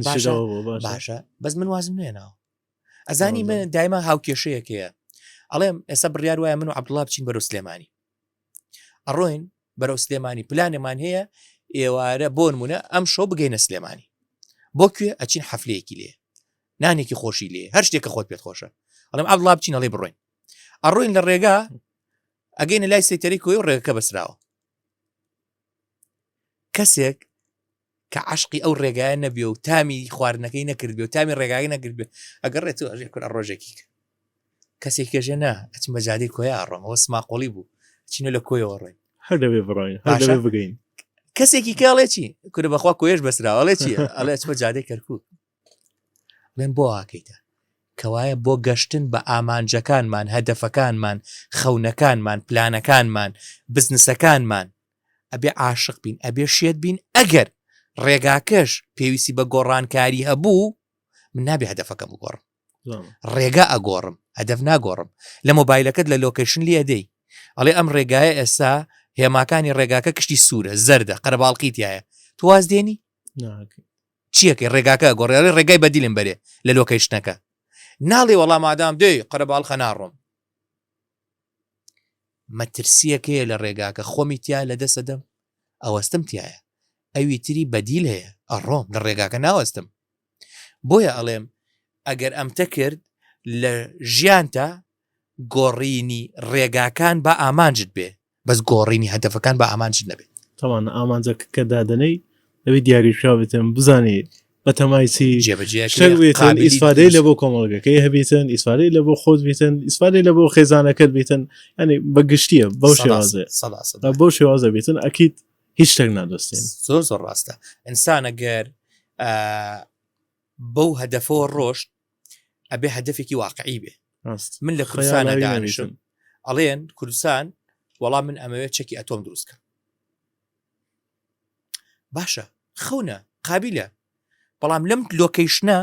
باشە. بەس من وازم نێناوە. ئەزانی من دایما هاوکێشەیەکەیە، ئەڵێم ئێستا بڕیار وایە من و عەبدوڵڵا بچین بەرەو سلێمانی. ئەڕۆین بەرەو سلێمانی، پلانێمان هەیە ئێوارە بۆ نمونە ئەم شەو بگەینە سلێمانی. بۆ کوێ؟ ئەچین حەفلەیەکی لێ، نانێکی خۆشی لێ، هەر شتێکە خۆت پێت خۆشە. ئەڵێم عەبدوڵڵا بچین، ئەڵێ بڕۆین. ئەڕۆین لە ڕێگا ئەگەینە لای سەیتەری کۆی و ڕێگەکە بەسراوە. کەسێک کە عاشقی ئەو ڕێگایە نەبێ و تامی خواردنەکەی نەکرد بێ و تامی ڕێگای نەکرد بێ، ئەگەڕێتەوە ئەژێ کورە ڕۆژێکی کەسێک کێژێ نا ئەچم بە جادەی کۆیە ئەڕۆم، ئەوە سماقۆڵی بوو، چینە لە کۆیەوە ڕۆین، هەر دەبێ بڕۆین، هەر دەبێ بگەین. کەسێکی کاڵێ چی کورە بەخوا کۆیەش بەسراوە، ئەڵێ چیە؟ ئەڵێ چمە جادەی کەرکووک. بڵێن بۆ ئاکەیتە کەوایە بۆ گەشتن بە ئامانجەکانمان، هەدەفەکانمان، خەونەکانمان، پلانەکانمان، بزنسەکانمان ئەبێ عاشق بین، ئەبێ شێت بین. ئەگەر ڕێگاکەش پێویستی بە گۆڕانکاری هەبوو، من نابێ هەدەفەکەم بگۆڕم، ڕێگا ئەگۆڕم، هەدەف ناگۆڕم. لە مۆبایلەکەت لە لۆکیشن لێ دەی، ئەڵێ ئەم ڕێگایە ئێستا هێماکانی ڕێگاکە کشتی سوورە، زەردە، قەرەباڵقیتیایە، تو واز دێنی چیەکەی ڕێگاکە گۆڕێ؟ ڕێگای بەدیلم بەرێ لە لۆکیشنەکە، ناڵێ وەڵام مادام دێی قەرەباڵخە ناڕۆم. مەترسیەکەیە لە ڕێگاکە، خۆمی تیا لە دەسەدەم، ئەوەستم تایە، ئەوی تری بەدیل هەیە، ئەڕۆم لە ڕێگاکە ناوەستم. بۆیە ئەڵێم ئەگەر ئەمتە کرد لە ژیانتە گۆڕینی ڕێگاکان بە ئامانجت بێ، بەس گۆڕینی هەدەفەکان بە ئامانجت نەبێت. تەوان ئامانجەکە کە دادنەی ئەوەی دیاریکراوێتن بزانێ بەتەمایسی جێبەجێ ئیسفادەی لە بۆ کۆمەڵگەکەی هەبێتن، ئیسفادەی لە بۆ خۆت بێتن، ئیسفادەی لە بۆ خێزانەکەت بێتن، ینی بەگشتیە بەو شێوازە بۆ شێوازە بێتن، ئەکید هیچ شتێک نادۆستین. زۆر زۆر ڕاستە. ئینسان ئەگەر بەو هەدەفەوە ڕۆشت ئەبێ هەدەفێکی واقعی بێ. من لە کوردستانە دانیشم، ئەڵێن کوردستان وەڵام من ئەمەوێت چەکی ئەتۆم دروستکە. باشە، خەونە، قابلە، بەڵام لەم لۆکیشنە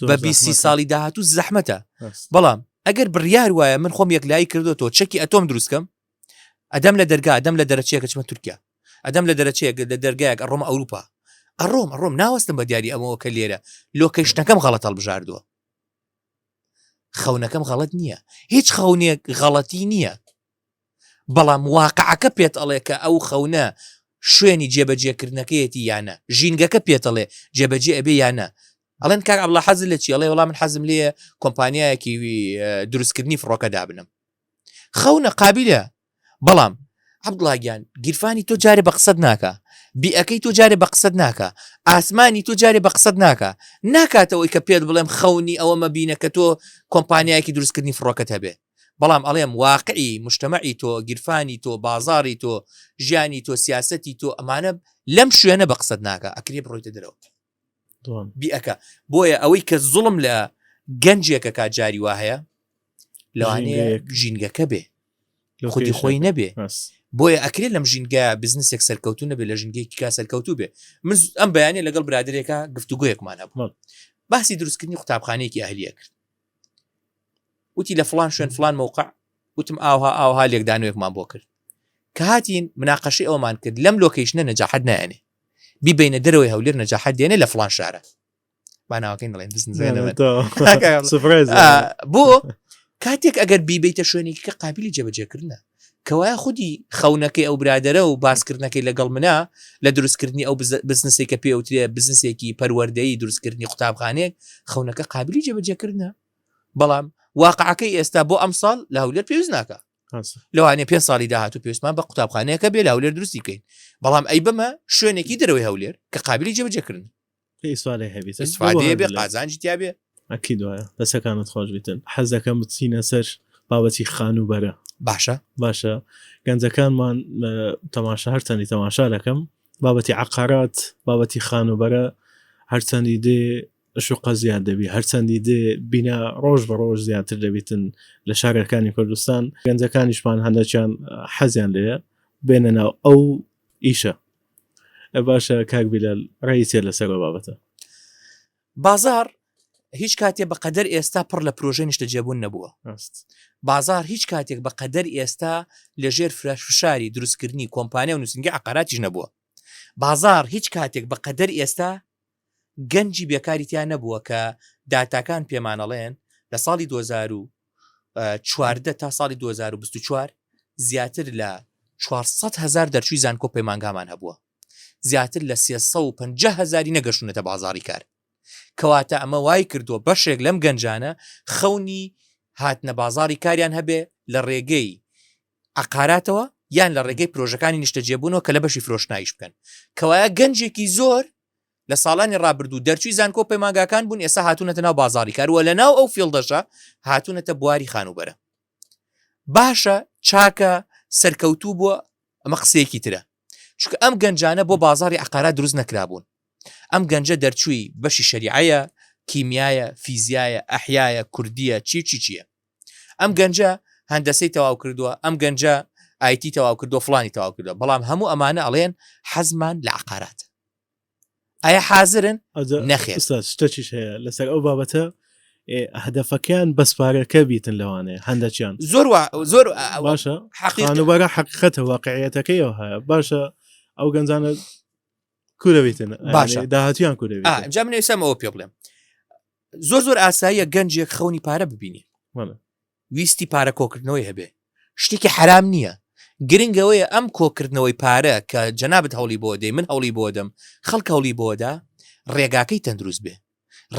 بە 20 ساڵی داهاتوو زەحمەتە. بەڵام ئەگەر بڕیار وایە من خۆم یەکلایی کردوەوە چەکی ئەتۆم دروستکەم، ئەدەم لە دەرگا، ئەدەم لە دەرەچەیەکە چمە تورکیا، ئەدەم لە دەرەچەیەک لە دەرگایەک ئەڕۆم ئەوروپا، ئەڕۆم ناوەستم بە دیاری ئەمەوە کە لێرە لۆکیشنەکەم غەڵەت هەڵبژاردووە. خەونەکەم غەڵەت نییە، هیچ خەونێک غەڵەتی نییە، بەڵام واقعەکە پێت ئەڵێ کە ئەو خەونە شوێنی جێبەجێکردنەکەیەتی یانە، ژینگەکە پێتەڵێ جێبەجێ ئەبێ یانە. ئەڵێن کاک عەبدوڵڵا حەزت لە چی؟ ئەڵێ وەڵام من حەزم لێیە کۆمپانیایەکی دروستکردنی فڕۆکە دابنم. خەونە، قابلە، بەڵام عەبدوڵڵا گیان گیرفانی تۆ جارێ بە قسەت ناکە، بیئەکەی تۆ جارێ بە قسەت ناکە، ئاسمانی تۆ جارێ بە قسەت ناکە، ناکاتەوەی کە پێت بڵێم خەونی ئەوە مەبینە کە تۆ کۆمپانیایەکی دروستکردنی فڕۆکەت هەبێ. بەڵام ئەڵێم واقعی مجتەمەعی تۆ، گیرفانی تۆ، بازاری تۆ، ژیانی تۆ، سیاسەتی تۆ، ئەمانە لەم شوێنە بە قسەت ناکە، ئەکرێ بڕۆیتە دەرەوە بیئەکە. بۆیە ئەوەی کە زوڵم لە گەنجێکە کات جاری وا هەیە، لەوانەیە ژینگەکە بێ، خودی خۆی نەبێ. بۆیە ئەکرێت لەم ژینگە بزنسێک سەرکەوتو نەبێ، لە ژینگەیەکی کا سەرکەوتو بێ. من ئەم بەیانێ لەگەڵ برادرێکە گفتوگۆیەکمان هەبوو، باسی دروستکردنی قوتابخانەیەکی ئەهلیە کرد. وتی لە فلان شوێن فلان موقع، وتم ئاوها لێکدانوێکمان بۆ کرد. کە هاتین مناقەشەی ئەومان کرد، لەم لۆکیشنە نەجاحەت نایەنێ، بیبینە دەرەوەی هەولێر نەجاحەت دێنێ لە فلان شارە. باناوەکەین دەڵێن بۆ کاتێک ئەگەر بیبیتە شوێنێکی کە قابلی جێبەجێکردنە، کەوایە خودی خەونەکەی ئەو برادرە و باسکردنەکەی لەگەڵ منە لە دروستکردنی ئەو بزنسی کە پێوترێ بزنسێکی پەروەردەیی دروستکردنی قوتابخانەیە خەونەکە قابلی جێبەجێکردنە بەڵام واقعەکەی ئێستا بۆ ئەم ساڵ لە هەولێر پێویست ناکە لەوانێ 5 ساڵی داهاتوو پێویستمان بە قوتابخانەیەکە بێ لە هەولێر دروستی بکەین بەڵام ئەی بمە شوێنێکی دەرەوەی هەولێر کە قابلی جێبەجێکردن استفادەیە بێ قازانجی تیا بێ ئەکی دوایە دەسەکانت خۆش بیتن حەزەکەم بچینە سەر بابەتی خانوبەرە باشە گەنجەکانمان تەماشا هەرچەندی تەماشا دەکەم بابەتی عقارات بابەتی خانوبەرە هەرچەندی دێ شوقە زیاد دەبی هەرچەندی دێ بینا ڕۆژ بە ڕۆژ زیاتر دەبیتن لە شارەکانی کوردستان گەنجەکانیشمان هەندێکیان حەزیان لێە بێنە ناو ئەو ئیشە باشە کاک بیلال ڕایتێ لەسەر بابەتە بازار هیچ کاتێک بەقەدەر ئێستا پڕ لە پرۆژە نیشتە جێبوون نەبووە بازار هیچ کاتێک بەقەدەر ئێستا لەژێر فشاری دروستکردنی کۆمپانیا و نووسنگی عقاراتیش نەبووە بازار هیچ کاتێک بەقەدەر ئێستا گەنجی بێکاریتیان نەبووە کە داتاکان پێمانەڵێن لە ساڵی 2014 تا ساڵی 2024 زیاتر لە 400,000 دەرچووی زانکۆ پەیمانگامان هەبووە زیاتر لە 350,000 نەگەشتونەتە بازاری کار کەواتە ئەمە وای کردووە بەشێک لەم گەنجانە خەونی هاتنە بازاری کاریان هەبێ لە ڕێگەی عقاراتەوە یان لە ڕێگەی پرۆژەکانی نیشتە جێبوونەوە کە لە بەشی فرۆشنایش بکەن کەوایە گەنجێکی زۆر لە ساڵانی ڕابردوو دەرچووی زانکۆ پەیمانگاکان بوون ئێستا هاتوونەتە ناو بازاری کاروە لە ناو ئەو فیڵدەشە هاتوونەتە بواری خانوبەرە باشە چاکە سەرکەوتوو بووە ئەمە قسەیەکی ترە چونکە ئەم گەنجانە بۆ بازاری عقارات دروست نەکرابوون ئەم گەنجە دەرچووی بەشی شەریعەیە کیمیایە فیزیایە ئەحیایە کوردیە چیە ئەم گەنجە هەندەسەی تەواو کردووە ئەم گەنجە ئایتی تەواو کردو فلانی تەواو کردووە بەڵام هەموو ئەمانە ئەڵێن حەزمان لە عقارات ئایا حازرن نەخێر شتێکیش هەیە لەسەر ئەو بابەتە هەدەفەکەیان بەسپارەکە بیتن لەوانەیە هەندێکیان زۆر باشە خانوبەرە حەقیقەتە واقعیەتەکەیەوە هەیە باشە ئەو گەنجانە کوورەویتن باشە داهاتیان کوورەویت جا من نویسەمەوە پێ بڵێم زۆر ئاساییە گەنجێک خەونی پارە ببینی ویستی پارە کۆکردنەوەی هەبێ شتێکی حرام نییە گرنگەوەیە ئەم کۆکردنەوەی پارە کە جەنابەت هەوڵی بۆ دەی من هەوڵی بۆ دەم خەڵک هەوڵی بۆدا ڕێگاکەی تەندروست بێ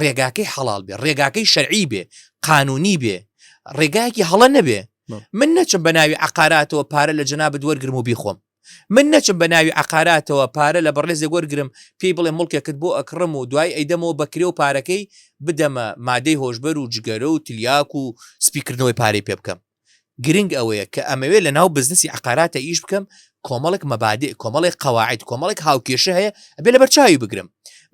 ڕێگاکەی حەڵال بێ ڕێگاکەی شەرعی بێ قانونی بێ ڕێگایەکی هەڵە نەبێ من نەچم بە ناوی عقاراتەوە پارە لە جەنابەت وەرگرم و بیخۆم من نەچم بە ناوی عقاراتەوە پارە لە بەڕێزێک وەرگرم پێی بڵێ مڵکێکت بۆ ئەکڕم و دوای ئەیدەمەوە بەکرێ و پارەکەی بدەمە مادەی هۆشبەر و جگەرە و تلیاک و سپیکردنەوەی پارەی پێ بکەم گرنگ ئەوەیە کە ئەمەوێت لە ناو بزنسی عقاراتە ئیش بکەم کۆمەڵێک مەبادئ کۆمەڵێک قەواعید کۆمەڵێک هاوکێشە هەیە ئەبێ لە بەرچاوی بگرم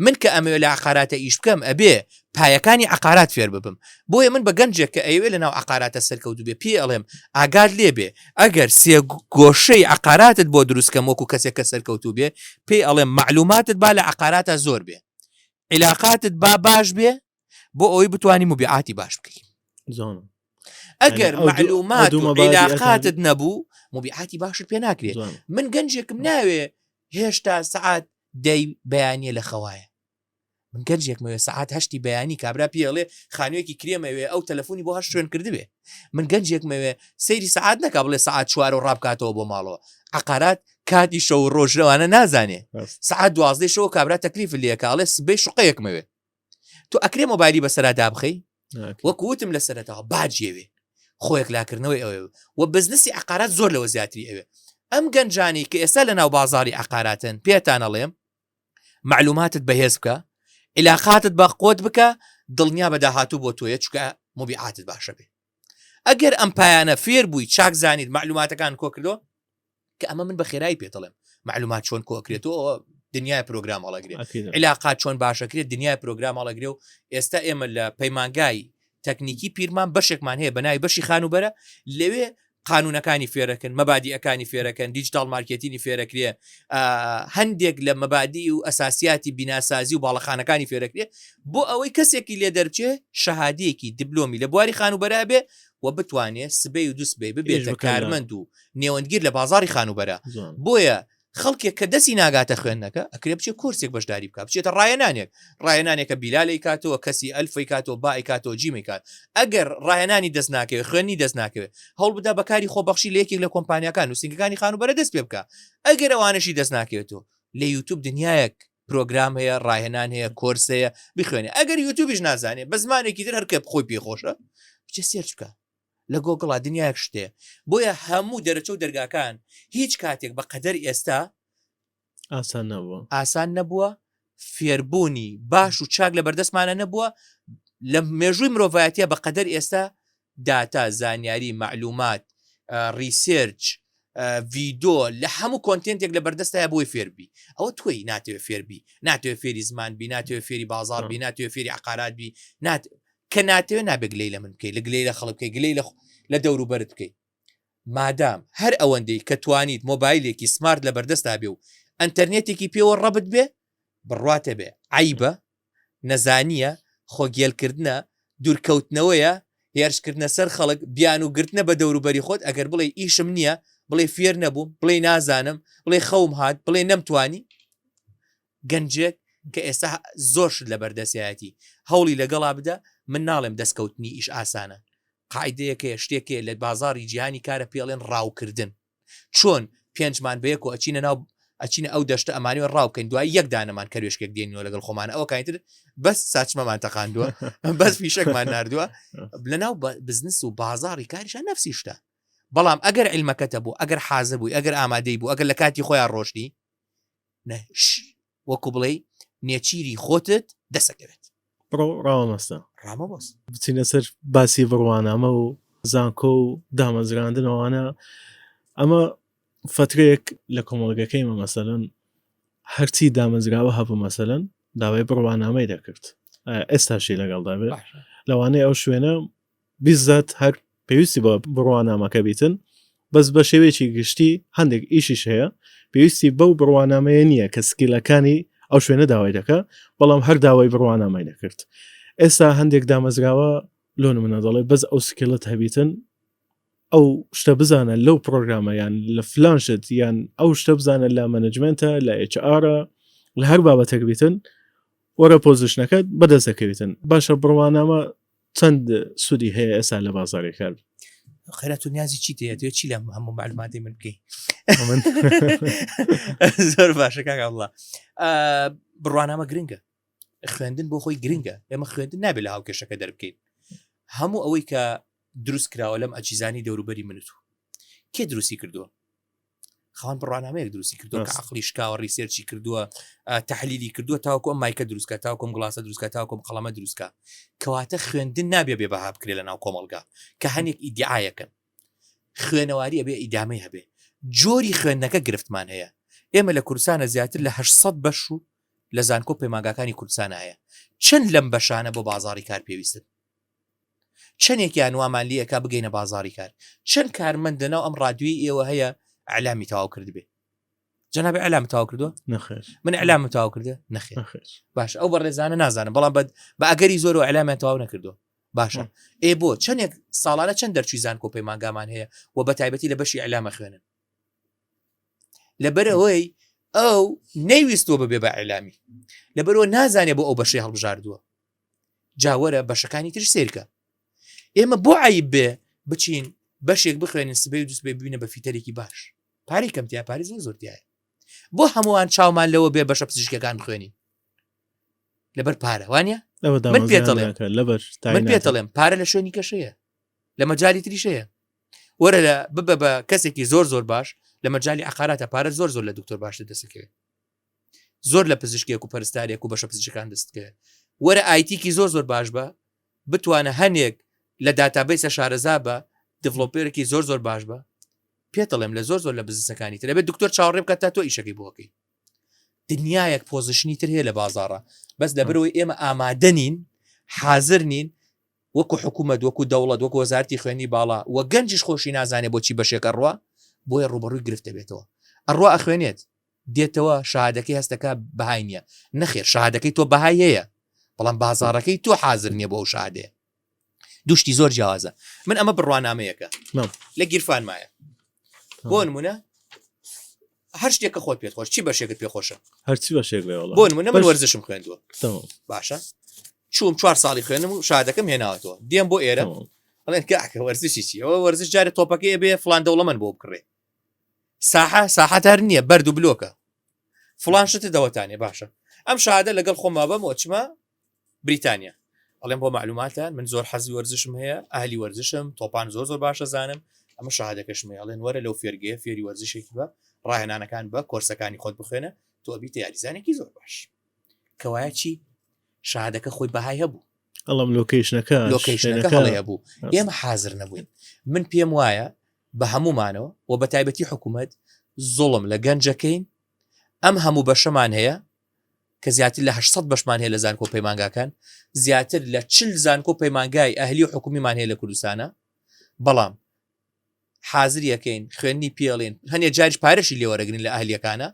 من کە ئەمەوێت لە عقاراتە ئیش بکەم ئەبێ پایەکانی عقارات فێر ببم بۆیە من بە گەنجێک کە ئەوێت لە ناو عقاراتە سەرکەوتو بێ پێ ئەڵێم ئاگاد لێ بێ ئەگەر سێ گۆشەی عقاراتت بۆ دروستکەم وەکو کەسێک کە سەرکەوتو بێ پێ ئەڵێم معلوماتت با لە عقاراتە زۆر بێ علاقاتت با باش بێ بۆ ئەوەی بتوانی مبیعاتی باش بکەی ئەگەر معلومات و علاقاتت نەبوو مبیعاتی باشت پێ ناکرێت من گەنجێکم ناوێ هێشتا سعات دەی بەیانیە لە خەوایە من گەنجێکمەوێ سعات هەشتی بەیانی کابرا پێڵێ خانوویەکی کرێمەوێ ئەو تەلەفۆنی بۆ هەش شوێن کردبێ من گەنجێکمەوێ سەیری سعات نەکا بڵێ سعات 4 و ڕابکاتەوە بۆ ماڵەوە عقارات کاتی شەو ڕۆژەوانە نازانێ سعات 12 شەوە کابرا تەکلیف لێکاڵێ سبەی شوقەیەکمەوێ تو ئەکرێ مۆبایلی بەسەرا دابخەی وەکوتم لە سەرەتەوە باجێوێ خۆیەک لاکردنەوەی ئەوێ و بزنسی عقارات زۆر لەوە زیاتری ئەوێ ئەم گەنجانی کە ئێستا لە ناو بازاری عقاراتن پێتان ئەڵێم معلوماتت بەهێز بکە علاقاتت بە قۆت بکە دڵنیا بە داهاتوو بۆ تۆیە چکە مبیعاتت باشە بێ ئەگەر ئەم پایانە فێر بووی چاک زانیت معلوماتەکان کۆ کردو کە ئەمە من بە خێرایی پێتەڵێم معلومات چۆن کۆکرێتەوە دنیای پرۆگرام هەڵەگرێت علاقات چۆن باشەکرێت دنیای پرۆگرام هەڵەگرێ و ئێستا ئێمە لە پەیمانگای تەکنیکی پیرمان بەشێکمان هەیە بەناوی بەشی خانوبەرە لەوێ قانونەکانی فێرەکەن مەبادیەکانی فێرەکەن دیجیتال مارکتینی فێرەکرێ هەندێک لە مەبادی و ئەساسیاتی بیناسازی و باڵەخانەکانی فێرەکرێ بۆ ئەوەی کەسێکی لێ دەرچێ شەهادەیەکی دیبلۆمی لە بواری خانوبەرە بێ و بتوانێت سبەی و دووسبەی ببێتە کارمەند و نێوەندگیر لە بازاری خانوبەرە بۆیە خەڵکێک کە دەستی ناگاتە خوێندنەکە ئەکرێ بچێت کورسێک بەشداری بکات بچێتە ڕایەنانێکە بیلالەی کاتەوە کەسی ئەلفەی کاتەوە بائی کاتەوە جیمی کات ئەگەر ڕایەنانی دەست ناکەوێت خوێنی دەست ناکەوێت هەوڵ بدا بەکاری خۆبەخشی لە یەکێک لە کۆمپانیەکان و سنگەکانی خانوبەرە دەست پێ بکە ئەگەر ئەوانەشی دەست ناکەوێتەوە لە یوتیوب دنیایەک پرۆگرام هەیە ڕایەنان هەیە کۆرسەیە بخوێنێ ئەگەر یوتیوبیش نازانێت بە زمانێکی تر هەرکە خۆی پێخۆشە بچێ سێرچ بکە لە گۆگڵا دنیایەک شتێ بۆیە هەموو دەرەچە و دەرگاکان هیچ کاتێک بە قەدەر ئێستا ئاسان نەبووە فێربوونی باش و چاک لە بەردەستمانە نەبووە لە مێژووی مرۆڤایەتیە بە قەدەر ئێستا داتا زانیاری معلومات ریسێرچ ڤیدۆ لە هەموو کۆنتنتێک لە بەردەستایە بۆی فێربی ئەوە توی ناتوێت فێربی ناتوێت فێری زمانبی ناتوێت فێری بازاربی ناتوێت فێری عقاراتبی کە ناتوێت نابێت گلەی لە من بکەی لە گلەی لە خەڵک بکەی گلەی لە دەوروبەرت بکەی مادام هەر ئەوەندەی کە توانیت مۆبایلێکی سمارت لە بەردەستا بێ و ئەنتەرنێتێکی پێوە ڕەبت بێ بڕواتە بێ عیبە نەزانیە خۆگێلکردنە دوورکەوتنەوەیە هێرشکردنە سەر خەڵک بیان و گرتنە بە دەوروبەری خۆت ئەگەر بڵێ ئیشم نییە بڵێ فێر نەبووم بڵێ نازانم بڵێ خەوم هات بڵێ نەمتوانی گەنجێک کە ئێستا زۆرش لە بەردەسایەتی هەوڵی لەگەڵا بدە من ناڵێم دەستکەوتنی ئیش ئاسانە قاعدەیەکە شتێکێ لە بازاری جیهانی کارە پێڵێن ڕاوکردن چۆن پێنجمان بەیەک و ئەچینە ناو ئەچینە ئەو دەشتە ئەمانیوە ڕاوکەین دوای یەک دانەمان کەروێشکێک دێنەوە لەگەڵ خۆمان ئەوە کاینتر بەس ساچمەمان تەقاندووە بەس فیشەکمان ناردووە لەناو بزنس و بازاری کاریشان نەفسی شتە بەڵام ئەگەر عیلمەکەتە بوو ئەگەر حازر بووی ئەگەر ئامادەی بوو ئەگەر لە کاتی خۆیان ڕۆشتی وەکو بڵێ نێچیری خۆتت دەسەکەوێت ڕاوەمەستە ڕامەبەست بچینە سەر باسی بڕوانامە و زانکۆ و دامەزراندنەوەوانە ئەمە فترێک لە کۆمەڵگەکەیمە مەسەلەن هەرچی دامەزراوە هەبوو مەسەلەن داوای بڕوانامەی دەکرد ئێستاشی لەگەڵدا بێت لەوانەیە ئەو شوێنە بیزات هەر پێویستی بە بڕوانامەکە بیتن بەس بە شێوەیەکی گشتی هەندێک ئیشیش هەیە پێویستی بەو بڕوانامەیە نییە کە سکیلەکانی ئەو شوێنە داوای دەکە بەڵام هەر داوای بڕوانامەی دەکرد ئێستا هەندێک دامەزراوە لۆ نمونە دەڵێ بەس ئەو سکیلت هەبیتن ئەو شتە بزانە لەو پرۆگرامە یان لە فلانشت یان ئەو شتە بزانە لە مەنەجمنتە لە HR لە هەر بابەتێک بیتن وەرە پۆزیشنەکەت بەدەست دەکەویتن باشە بڕوانامە چەند سوودی هەیە ئێستا لە بازاری کار خێرات و نیازی چی تێت چی لە هەموو معلوماتی من بکەی زۆر باشە کاکە وڵڵا بڕوانامە گرنگە خوێندن بۆ خۆی گرنگە ئێمە خوێندن نابێت لە هاوکێشەکە دەربکەین هەموو ئەوەی کە دروست کراوە لەم ئەجیزانی دەوروبەری منت و کێ دروستی کردووە خاوەن بڕوانامەیەک دروستی کردووە کە عەقڵی شکاوە ریسێرچی کردووە تەحلیلی کردووە تاوەکو ئەم مایکە دروستکە تاوەکو ئەم گڵاسە دروستکە تاوەکو ئەم قەڵەمە دروستکە کەواتە خوێندن نابێ بێ بەها بکرێ لە ناو کۆمەڵگا کە هەنێک ئیدعایەکەن خوێنەواری ئەبێ ئیدامەی هەبێ جۆری خوێندنەکە گرفتمان هەیە ئێمە لە کوردستانە زیاتر لە 800 بەش و لە زانکۆ پەیمانگاکانی کوردستانە هەیە چەند لەم بەشانە بۆ بازاری کار پێویستن چەندێکیان وامان لیەکە بگەینە بازاری کار چەند کارمەند لەناو ئەم ڕادیۆی ئێوە هەیە ئەعلامی تەواو کرد بێ جەنابێ ئەعلام تەواو کردووە نەخێر من ئەعلام تەواو کردە نەخێر باش ئەو بەڕێزانە نازانم بەڵام بە ئەگەری زۆر و ئەعلامیان تەواو نەکردووە باشە بۆ چەندێک ساڵانە چەند دەرچوی زانکۆ پەیمانگامان هەیە و بە تایبەتی لە بەشی ئەعلامە خوێنن لەبەرەوەی ئەو نەیویستوە ببێ بە ئەعلامی لەبەرەوە نازانێ بۆ ئەو بەشەی هەڵبژاردووە جاوەرە بەشەکانی تر سێرکە ئێمە بۆ عیب بێ بچین بەشێک بخوێنین سبەی و دووسبەی ببینە بە فیتەرێکی باش پارەی کەمتیا پارێ زۆرتیایە بۆ هەمووان چاومان لەوە بێ بەشە پزیشکەکان خوێنین لەبەر پارە وانە من پێتەڵێم پارە لە شوێنی کەشەیە لە مەجای تریشەیە وەرە لە ببە بە کەسێکی زۆر باش لە مەجای عقاراتە پارە زۆر لە دکتۆر باشتر دەسەکەوێت زۆر لە پزیشکێک و پەرستارێک و بەشە پزیشکان دەستکەوێت وەرە ئایتیکی زۆر باش بە بتوانە هەنێک لە داتابیسە شارەزا بە دیڤلۆپەرێکی زۆر باش بە پێتەڵێم لە زۆر لە بزنسەکانی تر لەبێت دکتۆر چاوەڕێ بکات تا تۆ ئیشەکەی بۆکەی دنیایەک پۆزیشنی تر هەیە لە بازاڕە بەس لەبەرەوەی ئێمە ئامادە نین حازر نین وەکو حکوومەت وەکو دەوڵەت وەکو وەزارەتی خوێنی باڵا و گەنجیش خۆشی نازانێ بۆچی بەشێکە ڕوا بۆیە ڕوبەڕووی گرفتە بێتەوە ئەڕوا ئەخوێنێت دێتەوە شاهادەکەی هەستەکە بەهای نییە نەخێر شاهادەکەی تۆ بەهای هەیە بەڵام بازاڕەکەی تۆ حازر نییە بۆ ئەو شادێ دوشتی زۆر جیاوازە من ئەمە بڕوانامەیەکە لە گیرفان مایە بۆ نمونە هەر شتێکە خۆت پێت خۆش چی بەشێکت پێ خۆشە هەرچی بەشێک بێ وڵا بۆ نمونە من وەرزشم خوێندووە تەواو باشە چوم 4 ساڵی خوێنم و شادەکەم هێناوەتەوە دێم بۆ ئێرە بڵێن کاکە وەرزشی چی ئەوە وەرزش جارێ تۆپەکەی بێ فلان دەوڵەمەند بۆ بکڕێ ساحەت هەر نییە بەرد و بلۆکە فلان شتە دەوەتانێ باشە ئەم شادە لەگەڵ خۆما بەم وچمە بریتانیا ئەڵێم بۆ معلوماتان من زۆر حەزی وەرزشم هەیە ئاهلی وەرزشم تۆپان زۆر باشە زانم ئەمە شادەکەشم ئەڵێن وەرە لەو فێرگەیە فێری وەرزشێکی بە ڕاهێنانەکان بە کۆرسەکانی خۆت بخوێنە تۆ بیتە یاریزانێکی زۆر باش کەوایە چی شادەکە خۆی بەهای هەبوو ئەڵم لۆکیشنەکە هەڵەیە بوو ئێمە حازر نەبووین من پێم وایە بە هەمومانەوە و بە تایبەتی حکوومەت زوڵم لە گەنجەکەین ئەم هەموو بەشەمان هەیە کە زیاتر لە 800 بەشمان هەیە لە زانکۆ پەیمانگاکان زیاتر لە 40 زانکۆ پەیمانگای ئەهلی و حکومیمان هەیە لە کوردستانە بەڵام حازر یەکەین خوێنی پێڵێن هەنێ جاریش پارەشی لێوەرەگرین لە ئەهلیەکانە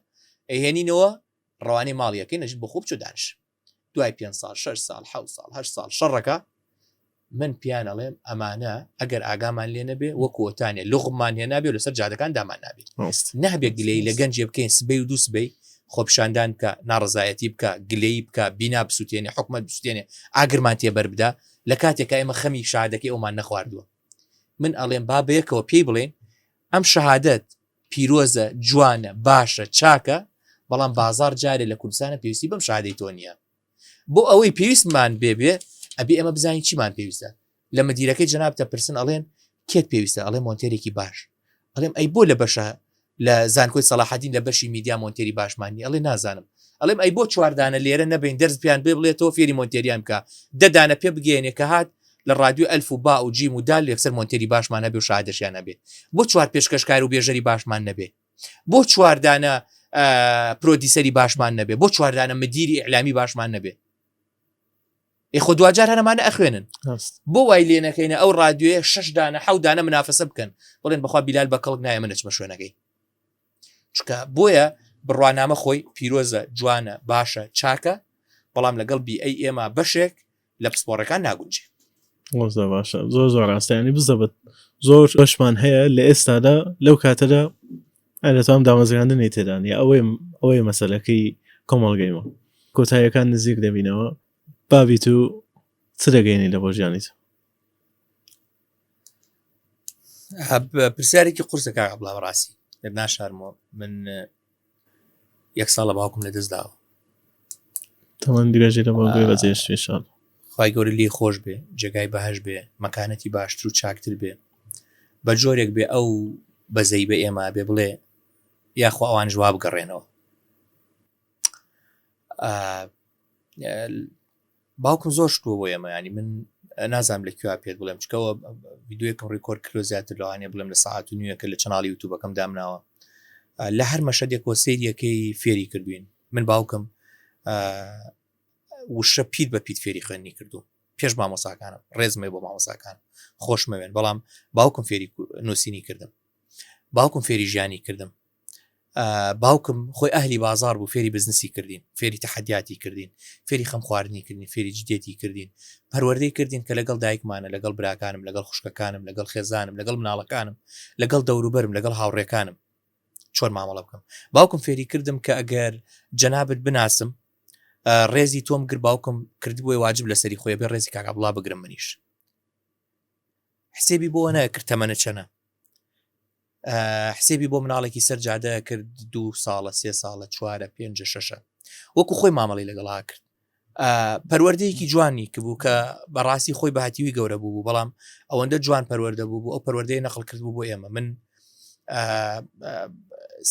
ئەهێنینەوە ڕەوانەی ماڵیەکەی نەژیت بە خوب چ دانش دوای 5 ساڵ 6 ساڵ 7 ساڵ 8 ساڵ شەڕەکە من پیانەڵێم ئەمانە ئەگەر ئاگامان لێ نەبێ وەکوتانێ لغمان هێ نابێ لەسەر جادەکان دامان نابێت نابێت گلەی لە گەنجێ بکەین سبەی و دوو سبەی خۆپشاندان بکە ناڕزایەتی بکە گلەی بکە بینا بسووتێنێ حکومەت بسووتێنێ ئاگرمان تێبەر بدا لە کاتێکە ئێمە خەمی شادەکەی ئەومان نەخواردووە من ئەڵێم با بەیەکەوە پێی بڵێن ئەم شەهادەت پیرۆزە جوانە باشە چاکە بەڵام بازار جارێ لە کوردستانە پێویستی بەم شادەی تۆ نییە بۆ ئەوەی پێویستمان بێبێ ئەبێ ئەمە بزانین چیمان پێویستە لە مدیرەکەی جەنابتە پرسن ئەڵێن کێت پێویستە ئەڵێ مۆنتێرێکی باش ئەڵێم ئەی بۆ لە بەشە لە زانکۆی سەلاحەدین لە بەشی میدیا مۆنتێری باشمانی ئەڵێ نازانم ئەڵێم ئەی بۆ چواردانە لێرە نەبین دەرز پیان بێ بڵێتەوە فێری مۆنتێریان بکە دەدانە پێ بگەێنێ کە هات لە رادیو ئەلف و با و جیم و دال لەسەر مۆنتێری باشمان نەبێ و شادەشیان نەبێ بۆ چوار پێشکەشکار و بێژەری باشمان نەبێ بۆ چواردانە پرۆدیسەری باشمان نەبێ بۆ چواردانە مدیری ئیعلامی باشمان نەبێ خۆ دوجار هەرمانە ئەخوێنن بۆ وای لێنەکەینە ئەو رادیۆیە 6 دانە 7 دانە منافسە بکەن بڵێن بەخوا بیلال بە کەڵک نایە منەچمە شوێنەکەی چکە بۆیە بڕوانامە خۆی پیرۆزە جوانە باشە چاکە بەڵام لەگەڵ بی ئەی ئێمە بەشێک لە پسپۆڕەکان ناگونجێ باشە زۆر ڕاستیانی بزەبت زۆر بەشمان هەیە لە ئێستادا لەو کاتەدا ئەلەتوام دامەزراندنی تێدان یا ئەوەی مەسەلەکەی کۆمەڵگەیمە کۆتاییەکان نزیک دەبینەوە بابی تو چ دەگەینی لە بۆ ژیانیت پرسیارێکی قورسەکە بڵاو ڕاستی ناشارمەوە من 1 ساڵە باوکم لە دەستداوە تەمان دیگەژی لە بۆ گوێ بەجێشتوی شان خی گەورە لێ خۆش بێ جێگای بەهەش بێ مەکانەتی باشتر و چاکتر بێ بە جۆرێک بێ ئەو بەزەی بە ئێمە بێ بڵێ یاخوا ئەوان جواب بگەڕێنەوە باوکم زۆر شتووە بۆ ئێمە ینی من نازانم لە کوێ پێت بڵێم چکەوە ویددیوەکەم ڕیکۆرد کرۆ زیاتر لەوانێ بڵێم لە ساعت و نیوەکە لە چناڵی یوتیوبەکەم دامناوە لە هەر مەشەدێکەوە سەیریەکەی فێری کردوین من باوکم وشە پیت بە پیت فێری خوێنی کردو پێش مامۆساکانم ڕێزمێ بۆ مامۆساکان خۆشمەوێن بەڵام باوکم فێری نووسینی کردم باوکم فێری ژیانی کردم باوکم خۆی ئەهلی بازار بوو فێری بزنسی کردین فێری تەحەدیاتی کردین فێری خەم خواردنی کردین فێری جدێتی کردین پەروەردەی کردین کە لەگەڵ دایکمانە لەگەڵ براکانم لەگەڵ خوشکەکانم لەگەڵ خێزانم لەگەڵ مناڵەکانم لەگەڵ دەوروبەرم لەگەڵ هاوڕێکانم چۆن مامەڵە بکەم باوکم فێری کردم کە ئەگەر جەنابت بناسم ڕێزی تۆم گر باوکم کردی بۆی واجب لەسەری خۆی بێ ڕێزی کاکە بڵا بگرم منیش حسێبی بۆ نەکرد تەمەنە چەنە حسێبی بۆ مناڵێکی سەرجادە کرد 2 ساڵە 3 ساڵە 4 5 6 وەکو خۆی مامەڵی لەگەڵا کرد پەروەردەیەکی جوانی کە بوو کە بەڕاستی خۆی بەهاتیوی گەورە بوو بەڵام ئەوەندە جوان پەروەردە بوو ئەو پەروەردەیە نەقل کرد بوو بۆ ئێمە من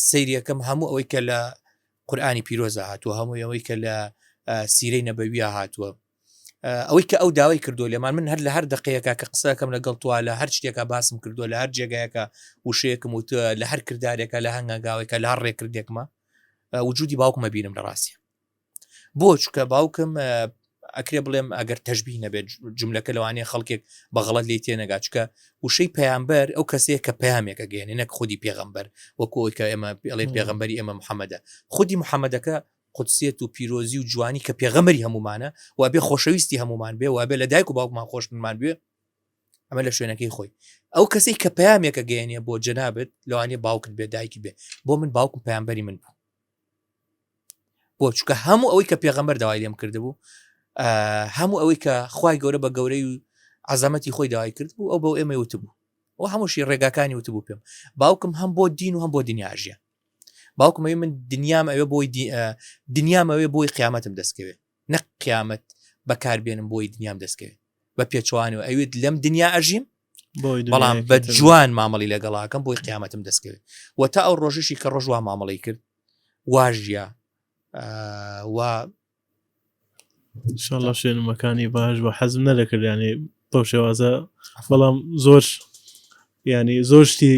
سەیریەکەم هەموو ئەوەی کە لە قورئانی پیرۆزە هاتووە هەموو ئەوەی کە لە سیرەی نەبەویە هاتووە ئەوەی کە ئەو داوای کردو لێمان من هەر لە هەر دقەیەکە کە قسەکەم لەگەڵ توە لە هەر شتێکە باسم کردووە لە هەر جێگایەکە وشەیەکم وتە لە هەر کردارێکە لە هەنگاوێکە لە هەر ڕێکردێکمە وجودی باوکمە بینم لە ڕاستیە بۆ چکە باوکم ئەکرێ بڵێم ئەگەر تەشبیه نەبێت جملەکە لەوانەیە خەڵکێک بەغەڵەت لێ تێنەگات چکە وشەی پەیامبەر ئەو کەسەیە کە پەیامێکە گەێنێ نەک خودی پێغەمبەر وەکو کە ئێمە ئەڵێ پێغەمبەری ئێمە محەممەدە خودی محەممەدەکە قودسیەت و پیرۆزی و جوانی کە پێغەمبەری هەمومانە و بێ خۆشەویستی هەمومان بێ و بێ لە دایک و باوکمان خۆشمان بێ ئەمە لە شوێنەکەی خۆی ئەو کەسی کە پامێکە گەێنێ بۆ جەنابەت لەوانێ باوکت بێ دایکی بێ بۆ من باوکم پەیامبەری من بوو بۆ چکە هەموو ئەوەی کە پێغەمبەر داوای لێم کردبوو هەموو ئەوەی کە خوای گەورە بە گەورەی و عەزەمەتی خۆی داوای کرد بوو ئەو بۆ ئێمە وتبوو ئەو هەمووشی ڕێگاکانی وتبوو پێم باوکم هەم بۆ دین و هەم بۆ دنیا ژیە باوکم ئەوێ من دنیام ئەوێ بۆی دنیام ئەوێ بۆی قیامەتم دەستکەوێت نەک قیامەت بەکاربێنم بۆی دنیام دەستکەوێت بە پێچوانەوە ئەوێت لەم دنیا ئەژیم بەڵام بە جوان مامەڵی لەگەڵاکەم بۆی قیامەتم دەستکەوێت و تا ئەو ڕۆژشی کە ڕۆژوا مامەڵی کرد واژە و انشاءالله شوێن مەکانی باش بە حەزم نەدەکرد ینی بەو شێوازە بەڵام زۆر ینی زۆر شتی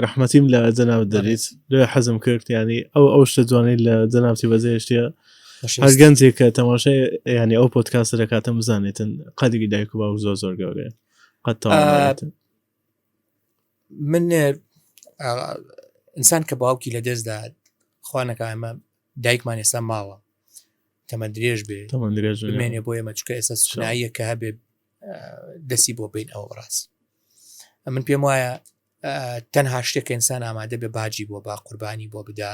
ڕەحمەتیم لە جەنابەت دەریت لێ حەزم کرد ینی ئەو شتە جوانەی لە جەنابەتی بەزێشتە هەر گەنجێک کە تەماشای ینی ئەو پۆدکاستە دەکاتە بزانێتن قەدری دایک و باوک زۆر زۆر گەورەیە قەت من ئینسان کە باوکی لە دەستدا خوانەکە ئەمە دایکمان ئێستا ماوە تەمە درێژ بێ بمێنێ بۆ ئێمە چکە ئێستا سناییە کە هەبێ دەسی بۆ بین ئەوە ڕاست من پێم وایە تەنها شتێک ئینسان ئامادە بێ باجی بۆ با قوربانی بۆ بدا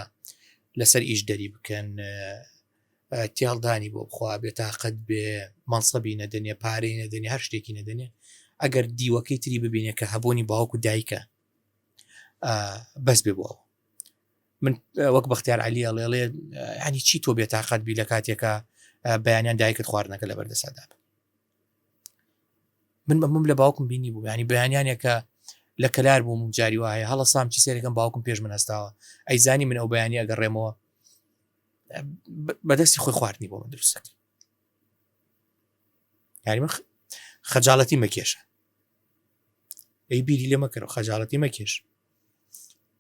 لەسەر ئیش دەری بکەن تێڵدانی بۆ بخوا بێ تاقەت بێ مەنسەبی نەدەنێ پارەی نەدەنێ هەر شتێکی نەدەنێ ئەگەر دیوەکەی تری ببینێ کە هەبوونی باوک و دایکە بەس بێ بۆەوە من وەک بەختیار عەلی ئەڵێ ینی چی تۆ بێ تاقەت بی لە کاتێکە بەیانیان دایکت خواردنەکە لە بەردەسەدا من لە باوکم بینی بوو ینی بەیانیانێکە لە کەلار بووم جاری وایە هەڵە سام چی سێرەکەم باوکم پێش من هەستاوە ئەیزانی من ئەو بەیانی ئەگەڕێمەوە بەدەستی خۆی خواردنی بۆ من دروستەکە یاری من خەجاڵەتی مەکێشە ئەی بیری لێ مەکەرەوە خەجاڵەتی مەکێش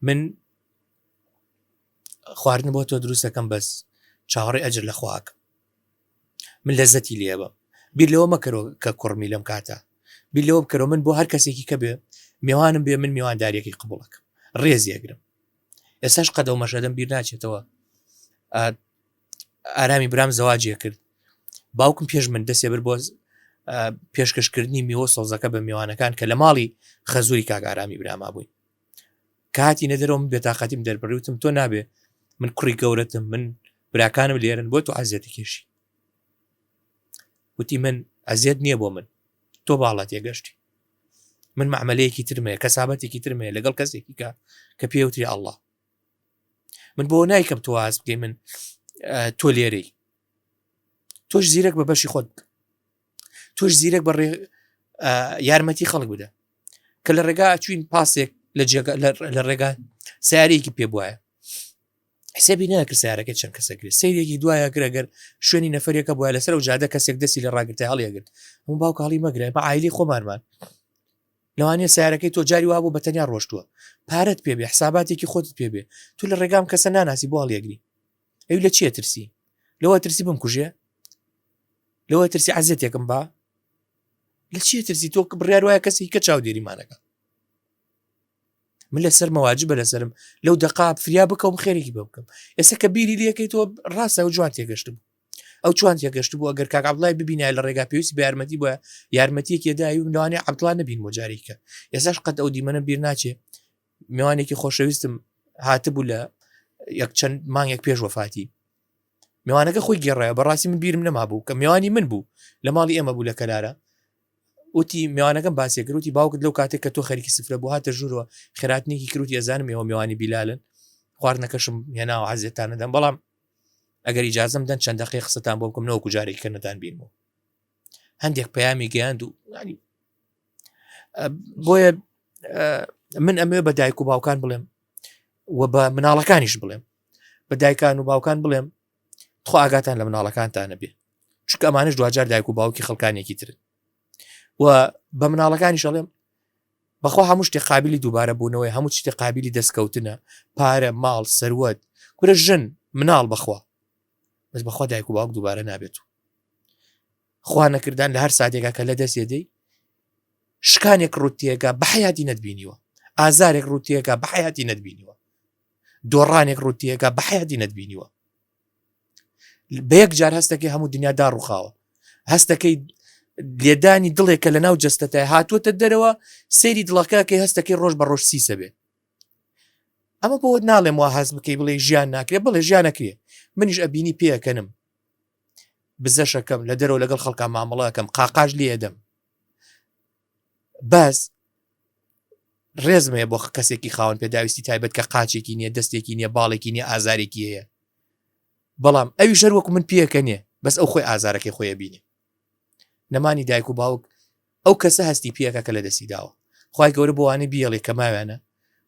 من خواردن بۆ تۆ دروستەکەم بەس چاوەڕێ ئەجر لە خواکە من لەزەتی لێ بم بیر لەوە مەکەرەوە کە کوڕمی لەم کاتە بیر لەوە بکەرەوە من بۆ هەر کەسێکی کە بێ میوانم بێ من میوانداریەکەی قبوڵەکەم ڕێزی ئەگرم ئێستاش قەدەو مەشەدەم بیر ناچێتەوە ئارامی برام زەواجیە کرد باوکم پێش من دەسێ بر بۆ پێشکەشکردنی میوە سەوزەکە بە میوانەکان کە لە ماڵی خەزوری کاگارامی براما بووین کاتی نەدەرەوە من بێتاقەتیم دەربڕیوتم تۆ نابێ من کوڕی گەورەتم من براکانم لێرن بۆ تۆ ئازیەتی کێشی وتی من ئەزیەت نییە بۆ من تۆ باڵات ێگەشتی من معمەلەیەکی ترمەیە کەسابەتێکی ترمەیە لەگەڵ کەسێکی کە پێوتری ئەڵڵا من بۆ نایکەم تۆ ئاز بکەی من تۆ لێرەی تۆش زیرەک بە بەشی خۆت تۆش زیرەک بە یارمەتی خەڵک بدە کە لە ڕێگا چوین پاسێک لە ڕێگا سیارەیەکی پێ بواە حسابی ناکرد سیارەکە چەند کەسەگرێت سیرێکی دوایە گرەگەر شوێنی نەفرێکە بواە لەسەر و جادە کەسێک دەستی لە ڕاگرتە هەڵیەگرت هەموو باوکە هەڵی مەگرێ بە عایلی خۆمانمان لەوانەیە سیارەکەی تۆ جاری وابوو بە تەنیا ڕۆشتووە پارەت پێبێ حساباتێکی خۆتت پێبێ تو لە ڕێگام کەسە ناناسی بۆ هەڵیەگری ئەوی لە چیە ترسی لەوە ترسی بمکوژێ لەوە ترسی عەزیەتێکم با لە چیە ترسی تۆ بڕیار وایە کەسی کە چاودێریمانەکە من لەسەر مەواجبە لەسرم لەو دەقا فریا بکەم خێرێکی بە بکەم ئێستا کە بیری لەکەی تۆ ڕاستە و جوان تێگەشت بوو ئەو چوان تێگەشت بوو ئەگەر کاک عەبدوڵای ببینای لە ڕێگا پێویستی بە یارمەتی بە یارمەتیەکی دای و لەوانەیە عەبدوڵا نەبین بۆ جارێکە ئێستاش قەت ئەو دیمەنە بیر ناچێ میوانێکی خۆشەویستم هاتبوو لە یەک چەند مانگێک پێش وەفاتی میوانەکە خۆی گێڕایە بەڕاستی من بیرم نەمابوو کە میوانی من بوو لە ماڵی ئێمە بوو لە کەلارە وتی میوانەکەم باسیێکروتی باوکت لەو کاتێک کە تۆ خەریکی سفرە بوو هاتە ژوورەوە خێراتنێکی کروتی ئەزانم ئێوە میوانی بیلالن خواردنەکەشم هێناوە عەزیەتان نەدەم بەڵام ئەگەر ئیجازەم دەن چەند دەقیقە قسەتان بۆ بکەم نەوەکو جارێکی کە نەتان بینمەوە هەندێک پەیامی گەیاند و بۆیە من ئەمێ بە دایک و باوکان بڵێم و بە مناڵەکانیش بڵێم بە دایکان و باوکان بڵێم خۆ ئاگاتان لە مناڵەکانتانە بێ چونکە ئەمانش دوجار دایک و باوکی خەڵکانێکی ترن و بە مناڵەکانی شەڵێم بەخوا هەموو شتێک قابلی دووبارە بوونەوەی هەموو شتێک قابلی دەستکەوتنە پارە ماڵ سەروەت کورە ژن مناڵ بەخوا بەس بەخوا دایک و باوک دووبارە نابێت و خوا نەکردان لە هەر ساتێکا کە لە دەستێدەی شکانێک ڕوتیەکە بە حیاتی نەتبینیوە ئازارێک ڕوتیەکە بە حیاتی نەتبینیوە دۆڕانێک ڕوتیەکە بە حیاتی نەتبینیوە بە یەک جار هەستەکەی هەموو دنیا داڕوخاوە هەستەکەی لێدانی دڵێکە لە ناو جەستەتە هاتووەتە دەرەوە سەیری دڵەکەکەی هەستەکەی ڕۆژ بە ڕۆژ سیسە بێ ئەمە بۆ ناڵێم وا هەز بکەی بڵێ ژیان ناکرێت بڵێ ژیان نەکرێ منیش ئەبینی پێەکەنم بزەشەکەم لە دەرەوە لەگەڵ خەڵکا مامەڵەکەم قاقاش لێدەم باز ڕێزمەیە بۆ کەسێکی خاوەن پێداویستی تایبەت کە قاچێکی نییە دەستێکی نییە باڵێکی نییە ئازارێکی هەیە بەڵام ئەوی ژەر وەکو من پێەکەنێ بەس ئەو خۆی ئازارەکەی خۆیە بینێ نەمانی دایک و باوک ئەو کەسە هەستی پێەکە کە لە دەستی داوە خوای گەورە بۆوانەی بیڵێ کە ماوێنە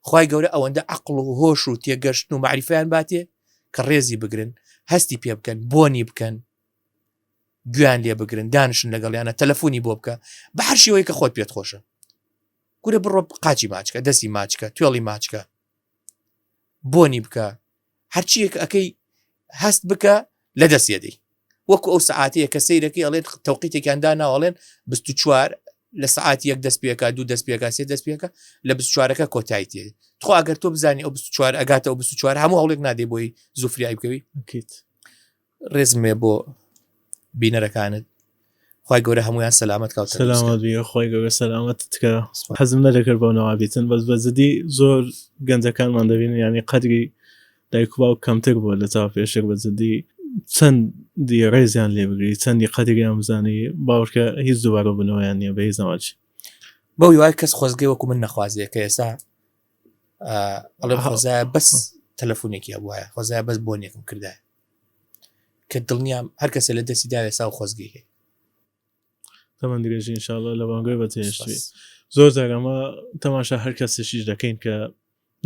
خوای گەورە ئەوەندە عەقڵ و هۆش و تێگەشتن و معریفەیان باتێ کە ڕێزی بگرن هەستی پێ بکەن بۆنی بکەن گویان لێ بگرن دانشن لەگەڵیانە تەلەفۆنی بۆ بکە بە هەر شێوەیە کە خۆت پێت خۆشە گورە بڕۆ قاچی ماچکە دەستی ماچکە توێڵی ماچکە بۆنی بکە هەرچیەک ئەەکەی هەست بکە لە دەستێدەی وەکو ئەو سعاتەیە کە سەیرەکەی ئەڵێن تەوقیتێکیاندا ناوەڵێن 24 لە سعاتی 1 دەست پێکە 2 دەست پێکە 3 دەست پێکە لە 24ەکە کۆتایی تێ تخوا ئەگەر تۆ بزانی ئەو 24 ئەگاتە ئەو 24 هەموو هەوڵێک نادێ بۆی زوفریایی بکەوی ڕێزمێ بۆ بینەرەکانت خی گەورە هەمویان سەلامت کاوت سەلامت بێ خی گەورە سەلامەتت کە حەزم نەدەکرد بۆ نەوابیتن بەس بەزدی زۆر گەنجەکانمان دەبین ینی قەدری دایک و باوک کەمتر بووە لە تا پێشتر بەزدی چەندی ڕێزیان لێ بگری چەندی قەدریان بزانی باوکە هیچ دووبارە بنەوەیان نییە بە هیچ نەوەچی بەو وای کەس خۆزگەی وەکو من نەخوازیە کە ئێستا ئەڵێ خۆزایە بەس تەلەفۆنێکی هەبوایە خۆزایە بەس بۆنێکم کردایە کە دڵنیام هەر کەسە لە دەستی داوێ سا و خۆزگەی هەیە تەمەند درێژی ئینشاءالله لە بانگۆی بەجێهێشتووی زۆر جارەمە تەماشا هەر کەسێکیش دەکەین کە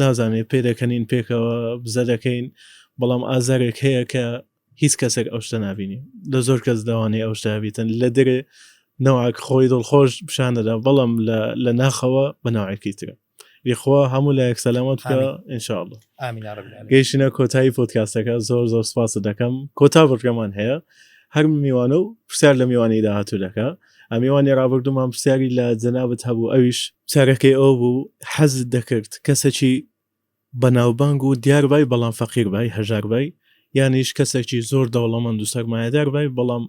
نازانێت پێ دەکەنین پێکەوە بزە دەکەین بەڵام ئازارێک هەیە کە هیچ کەسێک ئەو شتە نبینی لە زۆر کەس داوانەی ئەو شتە بیتن لە دەرێ نەوەک خۆی دڵخۆش پیشانەدا بەڵام لە ناخەوە بە ناوێکی ترە ریخوا هەموو لە یەک سەلامەت بکە ئینشاءالله گەیشتنە کۆتایی پۆدکاستەکە زۆر زۆر سپاس دەکەم کۆتا بڕگەمان هەیە هەر میوانە و پرسیار لە میوانی داهاتوو دەکە ئەمیوانی ڕابردومان پرسیاری لە جەنابەت هەبوو ئەویش پرسیارەکەی ئەو بوو حەزت دەکرد کەسێکی بەناوبانگ و دیار بای بەڵام فەقیر بای هەژار بای یانیش کەسێکی زۆر دەوڵەمەند و سەرمایەدار بای بەڵام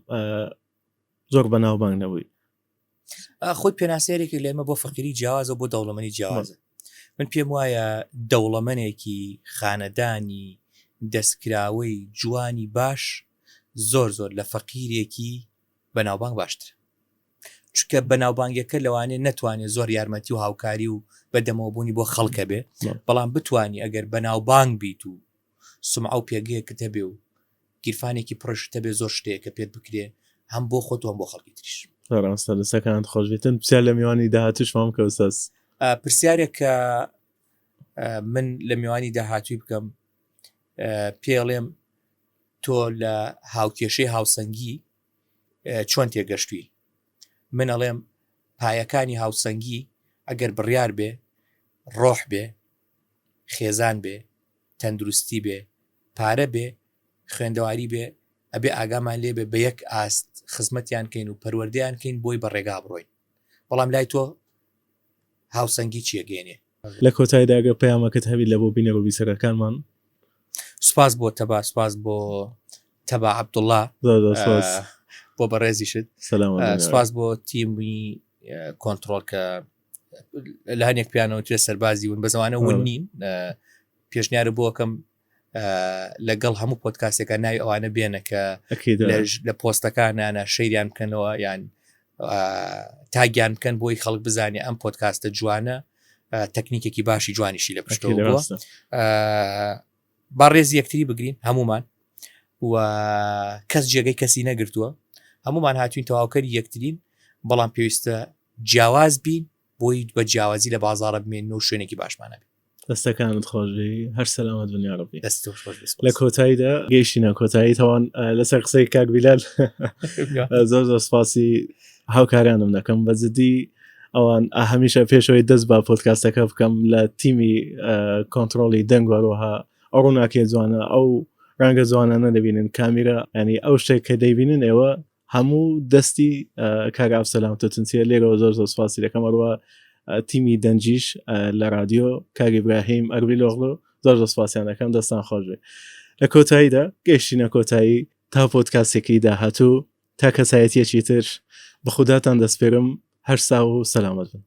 زۆر بەناوبانگ نەبووی خۆی پێناسیارێکی لێمە بۆ فەقیری جیاوازە بۆ دەوڵەمەنی جیاوازە من پێم وایە دەوڵەمەنێکی خانەدانی دەستکراوەی جوانی باش زۆر لە فەقیرێکی بەناوبانگ باشتر چکە بەناوبانگەکە لەوانێ نەتوانێت زۆر یارمەتی و هاوکاری و بەدەمەوەبوونی بۆ خەڵکە بێ بەڵام بتانی ئەگەر بەناوبانگ بیت و سمع و پێگەیەکە هەبێ و گیرفانێکی پڕشتە بێ زۆر شتەیەکە پێت بکرێ هەم بۆ خۆت هەم بۆ خەڵکی تریش ڕاستە لەسەکانت خۆشبێتن پرسیار لە میوانی داهاتووش مام کە ئوستاز پرسیارێک کە من لە میوانی داهاتووی بکەم پێڵێم تۆ لە هاوکێشەی هاوسەنگی چۆن تێگەشتووی من ئەڵێم پایەکانی هاوسەنگی ئەگەر بڕیار بێ ڕۆح بێ خێزان بێ تەندروستی بێ پارە بێ خوێندەواری بێ ئەبێ ئاگامان لێ بێ بە یەک ئاست خزمەتیان کەین و پەروەردەیان کەین بۆی بەڕێگا بڕۆین بەڵام لای تۆ هاوسەنگی چیەگەێنێ لە کۆتاییدا ئەگەر پەیامەکەت هەبی لە بۆ بینەوە بیسەرەکانمان سوپاس بۆ تەبا سوپاس بۆ تەبا عەبدوڵڵا بۆ بەڕێزیشت سوپاس بۆ تیمی کۆنتڕۆڵ کە لە هەنێک پیانەوە توێ سەربازی ون بە زمانە ون نین پێشنیارە بۆکەم لەگەڵ هەموو پۆدکاسێکە ناوی ئەوانە بێنە کە لە پۆستەکانانە شەیریان بکەنەوە یان تاگیان بکەن بۆی خەڵک بزانێ ئەم پۆدکاستە جوانە تەکنیکێکی باشی جوانیشی لە پشتەوە با ڕێزی یەکتری بگرین هەمومان و کەس جێگەی کەسی نەگرتووە هەمومان هاتوین تەواوکەری یەکترین بەڵام پێویستە جیاواز بین بۆی بە جیاوازی لە بازاڕە بمێن و شوێنێکی باشمانە بێت دەستەکانت خۆشی هەر سەلامەت دنیا ڕەبی لە کۆتاییدا گەیشتینە کۆتایی تاوان لەسەر قسەی کاک بیلال زۆر سپاسی هاوکارانم دەکەم بەجددی ئەوان هەمیشە پێشەوەی دەست بە پۆدکاستەکە بکەم لە تیمی کۆنتڕۆڵی دەنگوەرەوە ئەو ڕووناکێ جوانە ئەو ڕەنگە جوانانە دەبینن کامیرە ینی ئەو شتێک کە دەیبینن ئێوە هەموو دەستی کاک ئەفسەلام تۆتنسیە لێرەوە زۆر سپاسی دەکەم ئەوە تیمی دەنجیش لە رادیۆ کاک ئیبراهیم ئەربیلۆغلو زۆر سپاسیان دەکەم دەستان خۆش بێ لە کۆتاییدا گەیشتینە کۆتایی تا پۆدکاستێکی داهاتوو تا کەسایەتیەکی تر بە خوداتان دەسپێرم هەر ساو و سەلامەت بن.